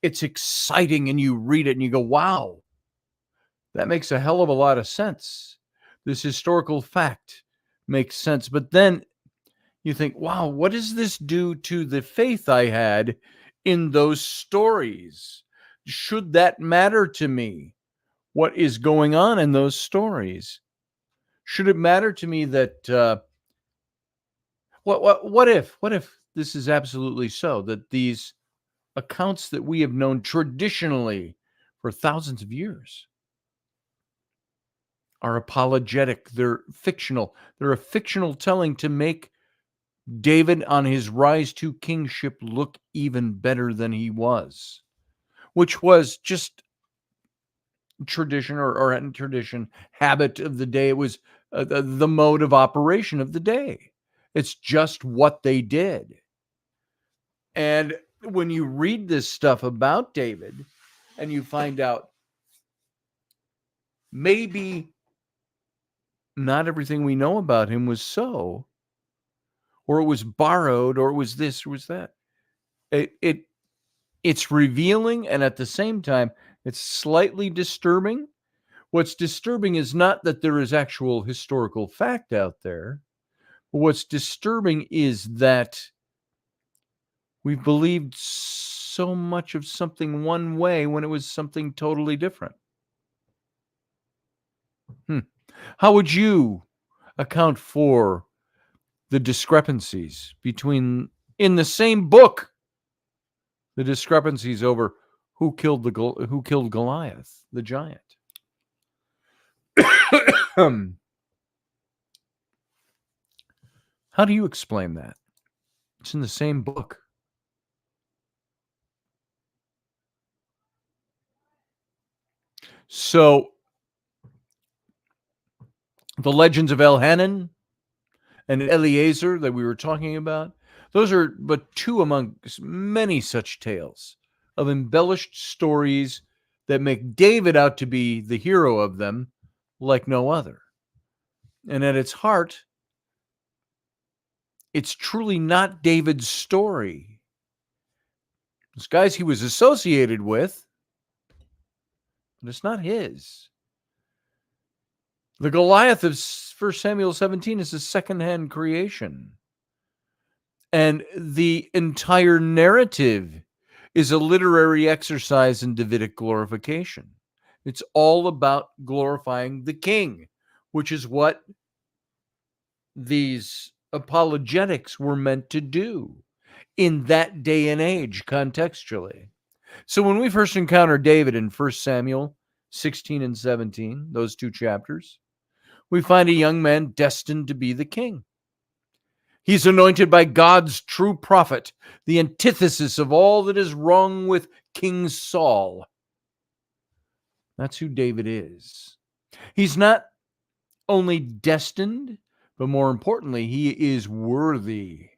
it's exciting, and you read it and you go, wow, that makes a hell of a lot of sense. This historical fact makes sense. But then you think, wow, what does this do to the faith I had in those stories? Should that matter to me? What is going on in those stories? Should it matter to me that what if this is absolutely so, that these accounts that we have known traditionally for thousands of years are apologetic, they're fictional, they're a fictional telling to make David on his rise to kingship look even better than he was, which was just tradition or tradition, habit of the day. It was the mode of operation of the day. It's just what they did. And when you read this stuff about David and you find out maybe not everything we know about him was so, or it was borrowed, or it was this, or was that. It's revealing, and at the same time, it's slightly disturbing. What's disturbing is not that there is actual historical fact out there. What's disturbing is that we've believed so much of something one way when it was something totally different. How would you account for the discrepancies between, in the same book, the discrepancies over who killed Goliath, the giant? How do you explain that? It's in the same book. So, the legends of Elhanan and Eleazar that we were talking about, those are but two among many such tales of embellished stories that make David out to be the hero of them like no other. And at its heart, it's truly not David's story. It's guys he was associated with, but it's not his. The Goliath of 1 Samuel 17 is a secondhand creation. And the entire narrative is a literary exercise in Davidic glorification. It's all about glorifying the king, which is what these apologetics were meant to do in that day and age contextually. So when we first encounter David in 1 Samuel 16 and 17, those two chapters, we find a young man destined to be the king. He's anointed by God's true prophet, the antithesis of all that is wrong with King Saul. That's who David is. He's not only destined, but more importantly, he is worthy.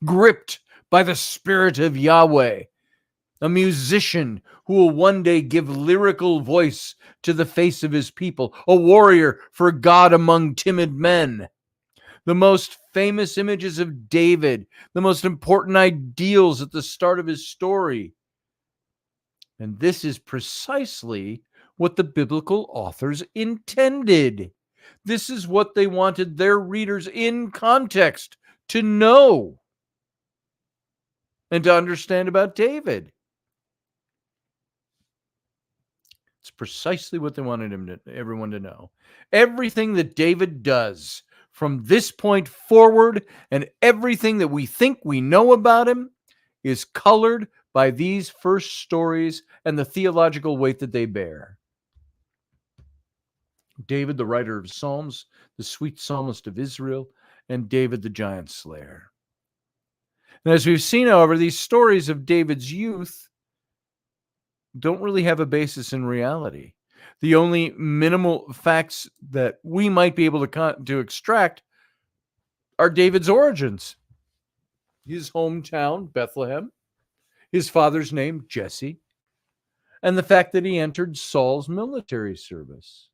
Gripped by the Spirit of Yahweh. a musician who will one day give lyrical voice to the face of his people, a warrior for God among timid men. The most famous images of David, the most important ideals at the start of his story. And this is precisely what the biblical authors intended. This is what they wanted their readers in context to know and to understand about David. It's precisely what they wanted everyone to know. Everything that David does from this point forward and everything that we think we know about him is colored by these first stories and the theological weight that they bear. David, the writer of Psalms, the sweet psalmist of Israel, and David, the giant slayer. And as we've seen, however, these stories of David's youth don't really have a basis in reality. The only minimal facts that we might be able to extract are David's origins. His hometown, Bethlehem, his father's name, Jesse, and the fact that he entered Saul's military service.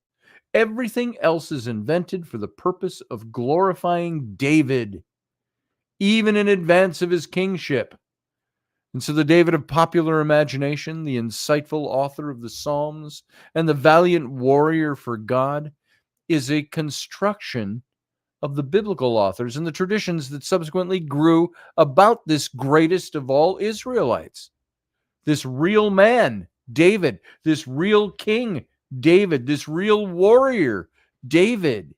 Everything else is invented for the purpose of glorifying David, even in advance of his kingship. And so the David of popular imagination, the insightful author of the Psalms, and the valiant warrior for God is a construction of the biblical authors and the traditions that subsequently grew about this greatest of all Israelites. This real man, David, this real king, David, this real warrior, David.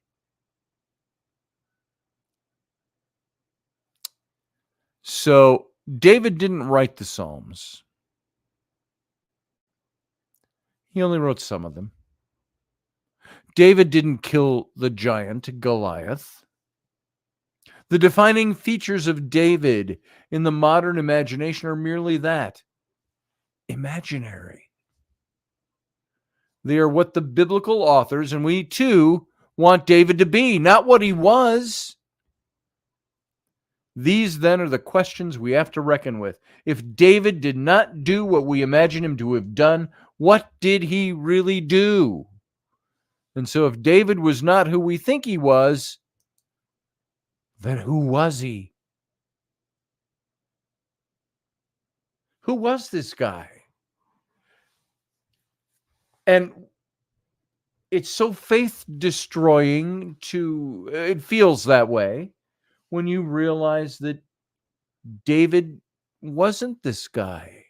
So David didn't write the Psalms. He only wrote some of them. David didn't kill the giant Goliath. The defining features of David in the modern imagination are merely that, imaginary. They are what the biblical authors, and we too, want David to be, not what he was. These then are the questions we have to reckon with. If David did not do what we imagine him to have done, what did he really do? And so if David was not who we think he was, then who was he? Who was this guy? And it's so faith destroying it feels that way when you realize that David wasn't this guy.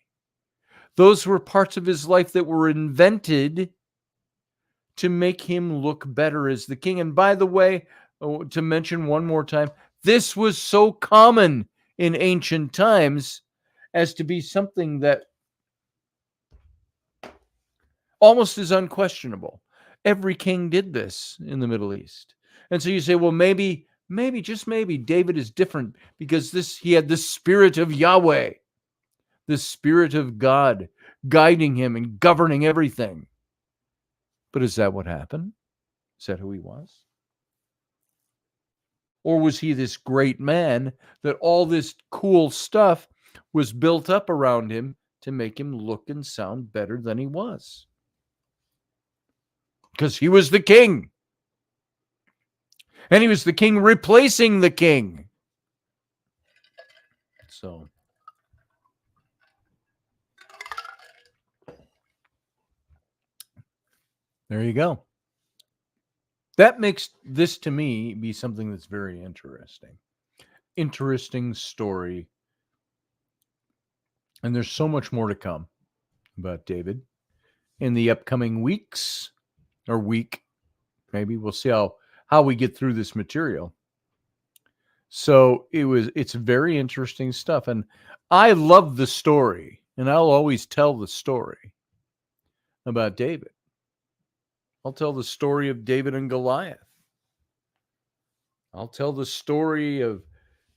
Those were parts of his life that were invented to make him look better as the king. And by the way, to mention one more time, this was so common in ancient times as to be something that almost is unquestionable. Every king did this in the Middle East. And so you say, well, maybe, just maybe, David is different because he had the spirit of Yahweh, the spirit of God guiding him and governing everything. But is that what happened? Is that who he was? Or was he this great man that all this cool stuff was built up around him to make him look and sound better than he was? Because he was the king. And he was the king replacing the king. So there you go. That makes this, to me, be something that's very interesting. Interesting story. And there's so much more to come about David in the upcoming weeks, or week, maybe. We'll see how we get through this material. So it's very interesting stuff. And I love the story, and I'll always tell the story about David. I'll tell the story of David and Goliath. I'll tell the story of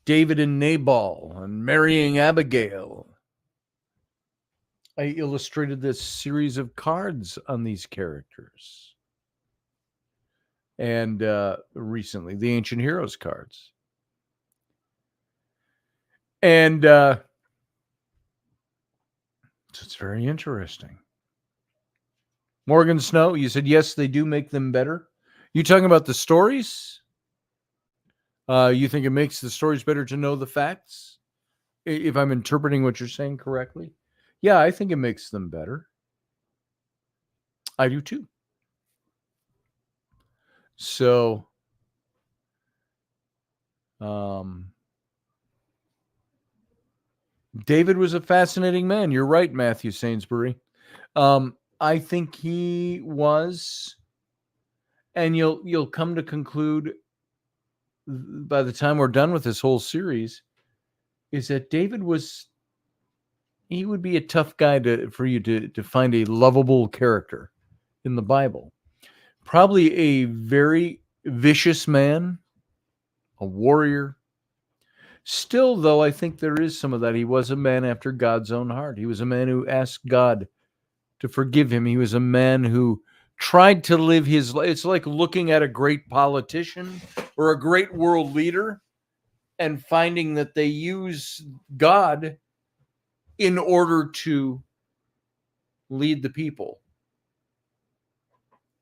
David and Nabal and marrying Abigail. I illustrated this series of cards on these characters. And recently, the Ancient Heroes cards. And So it's very interesting. Morgan Snow, you said yes, they do make them better. You talking about the stories? You think it makes the stories better to know the facts? If I'm interpreting what you're saying correctly? Yeah, I think it makes them better. I do too. So, David was a fascinating man. You're right, Matthew Sainsbury. I think he was, and you'll come to conclude by the time we're done with this whole series, is that David was, he would be a tough guy for you to find a lovable character in the Bible. Probably a very vicious man, a warrior. Still, though, I think there is some of that. He was a man after God's own heart. He was a man who asked God to forgive him. He was a man who tried to live his life. It's like looking at a great politician or a great world leader and finding that they use God in order to lead the people.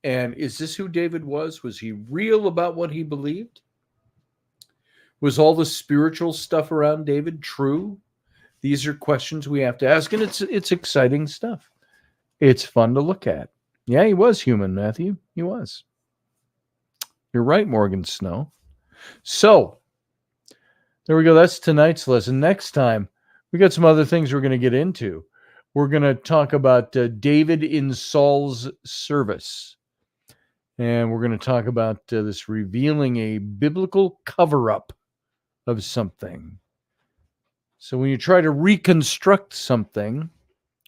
And is this who David was? Was he real about what he believed? Was all the spiritual stuff around David true? These are questions we have to ask, and it's exciting stuff. It's fun to look at. Yeah, he was human, Matthew. He was. You're right, Morgan Snow. So, there we go. That's tonight's lesson. Next time, we got some other things we're going to get into. We're going to talk about David in Saul's service. And we're going to talk about this revealing a biblical cover-up of something. So when you try to reconstruct something,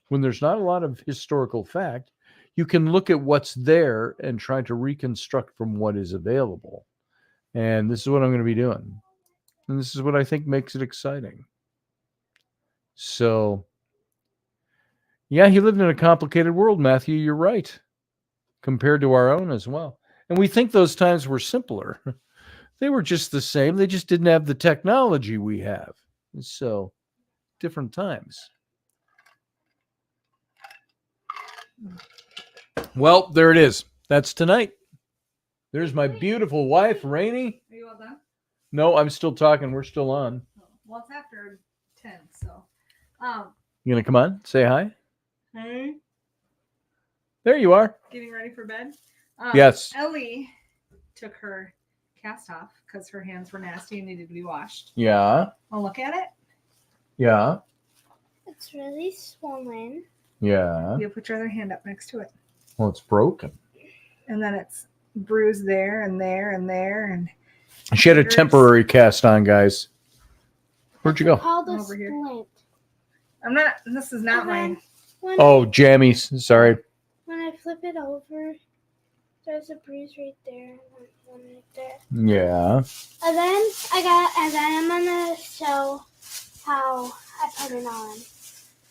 when there's not a lot of historical fact, you can look at what's there and try to reconstruct from what is available. And this is what I'm going to be doing. And this is what I think makes it exciting. So, yeah, he lived in a complicated world, Matthew. You're right. Compared to our own as well. And we think those times were simpler. They were just the same. They just didn't have the technology we have. So, different times. Well, there it is. That's tonight. There's my beautiful wife, Rainey. Are you all done? No, I'm still talking. We're still on. Well, it's after 10, so. You going to come on? Say hi? Hey. There you are. Getting ready for bed? Yes. Ellie took her cast off because her hands were nasty and needed to be washed. Yeah. Well, look at it. Yeah. It's really swollen. Yeah. You put your other hand up next to it. Well, it's broken. And then it's bruised there and there and there. And She had a temporary cast on, guys. Where'd you go? Called a Over here. splint. I'm not, this is not mine. Oh, jammies. Sorry. When I flip it over, there's a bruise right there and one right there. Yeah. And then I'm gonna show how I put it on.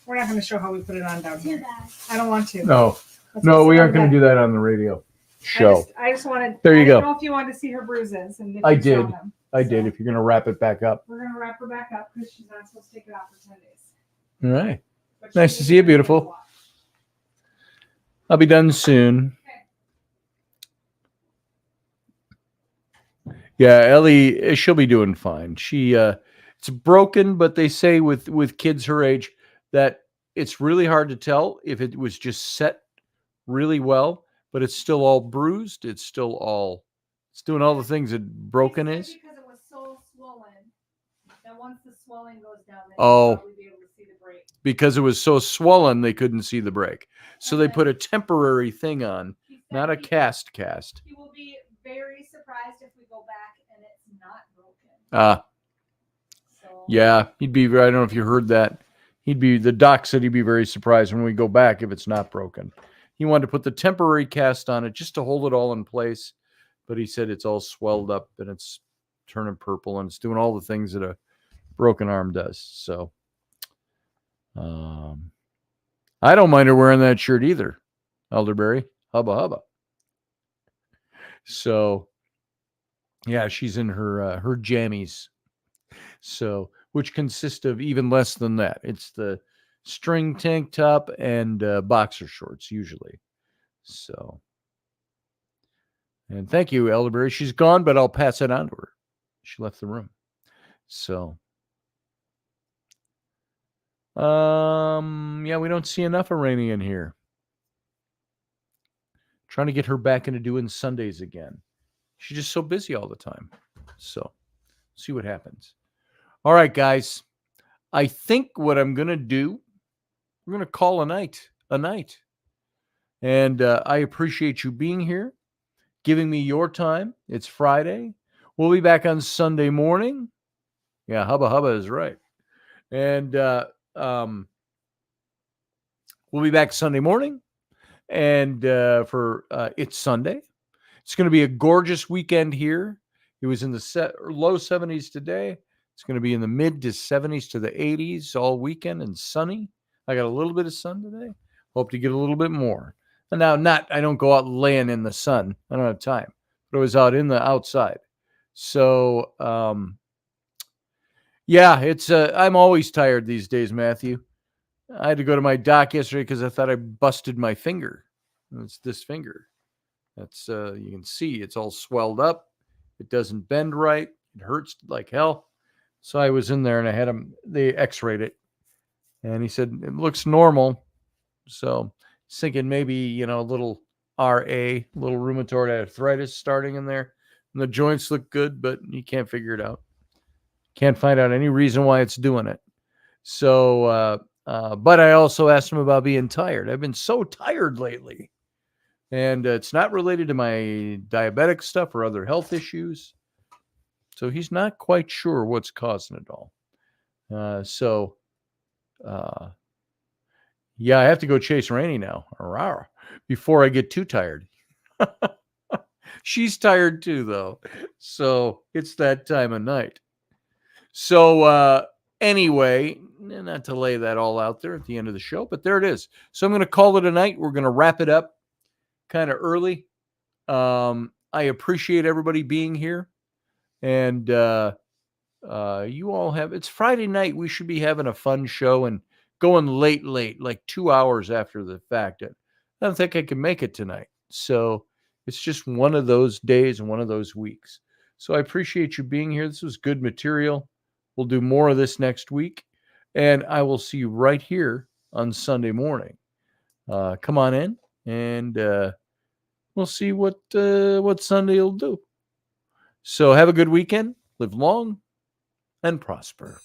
We're not going to show how we put it on down Too here. bad. I don't want to. No. Let's No, just we sit aren't on going to bed. do that on the radio show. I just wanted. There you I go. didn't know if you wanted to see her bruises, and if I you saw did. them. I So did. If you're going to wrap it back up. We're gonna wrap her back up because she's not supposed to take it off for 10 days. All right. But Nice she to see you, needs beautiful. wash. I'll be done soon. Yeah, Ellie, she'll be doing fine. She, it's broken, but they say with kids her age that it's really hard to tell if it was just set really well, but it's still all bruised. It's still all, it's doing all the things that broken They is. said because it was so swollen that once the swelling goes down, then Oh. you'll probably be able to see the break. Because it was so swollen, they couldn't see the break. So they Okay. put a temporary thing on, He said not a he- cast. He will be very surprised if we go back and it's not broken. So Yeah, he'd be, I don't know if you heard that. The doc said he'd be very surprised when we go back if it's not broken. He wanted to put the temporary cast on it just to hold it all in place. But he said it's all swelled up and it's turning purple and it's doing all the things that a broken arm does. So, I don't mind her wearing that shirt either. Elderberry, hubba hubba. So, yeah, she's in her jammies. So, which consist of even less than that. It's the string tank top and boxer shorts usually. So, and thank you, Elderberry. She's gone, but I'll pass it on to her. She left the room. So, yeah, we don't see enough of Rainey in here. Trying to get her back into doing Sundays again. She's just so busy all the time. So, see what happens. All right, guys. I think what I'm going to do, we're going to call a night. And I appreciate you being here, giving me your time. It's Friday. We'll be back on Sunday morning. Yeah, Hubba Hubba is right. And we'll be back Sunday morning. And for It's Sunday. It's going to be a gorgeous weekend here. It was in the low 70s today. It's going to be in the mid to 70s to the 80s all weekend and sunny. I got a little bit of sun today. Hope to get a little bit more. And now, I don't go out laying in the sun. I don't have time. But I was out in the outside. So, yeah, I'm always tired these days, Matthew. I had to go to my doc yesterday because I thought I busted my finger. It's this finger. That's you can see it's all swelled up. It doesn't bend right. It hurts like hell. So I was in there and I had they x-rayed it. And he said, it looks normal. So I was thinking maybe, a little RA, a little rheumatoid arthritis starting in there. And the joints look good, but you can't figure it out. Can't find out any reason why it's doing it. So, but I also asked him about being tired. I've been so tired lately. And it's not related to my diabetic stuff or other health issues. So he's not quite sure what's causing it all. Yeah, I have to go chase Rainey now before I get too tired. She's tired too, though. So it's that time of night. So anyway, not to lay that all out there at the end of the show, but there it is. So I'm going to call it a night. We're going to wrap it up kind of early. I appreciate everybody being here. And you all it's Friday night. We should be having a fun show and going late, like 2 hours after the fact. I don't think I can make it tonight. So it's just one of those days and one of those weeks. So I appreciate you being here. This was good material. We'll do more of this next week. And I will see you right here on Sunday morning. Come on in and we'll see what Sunday will do. So have a good weekend. Live long and prosper.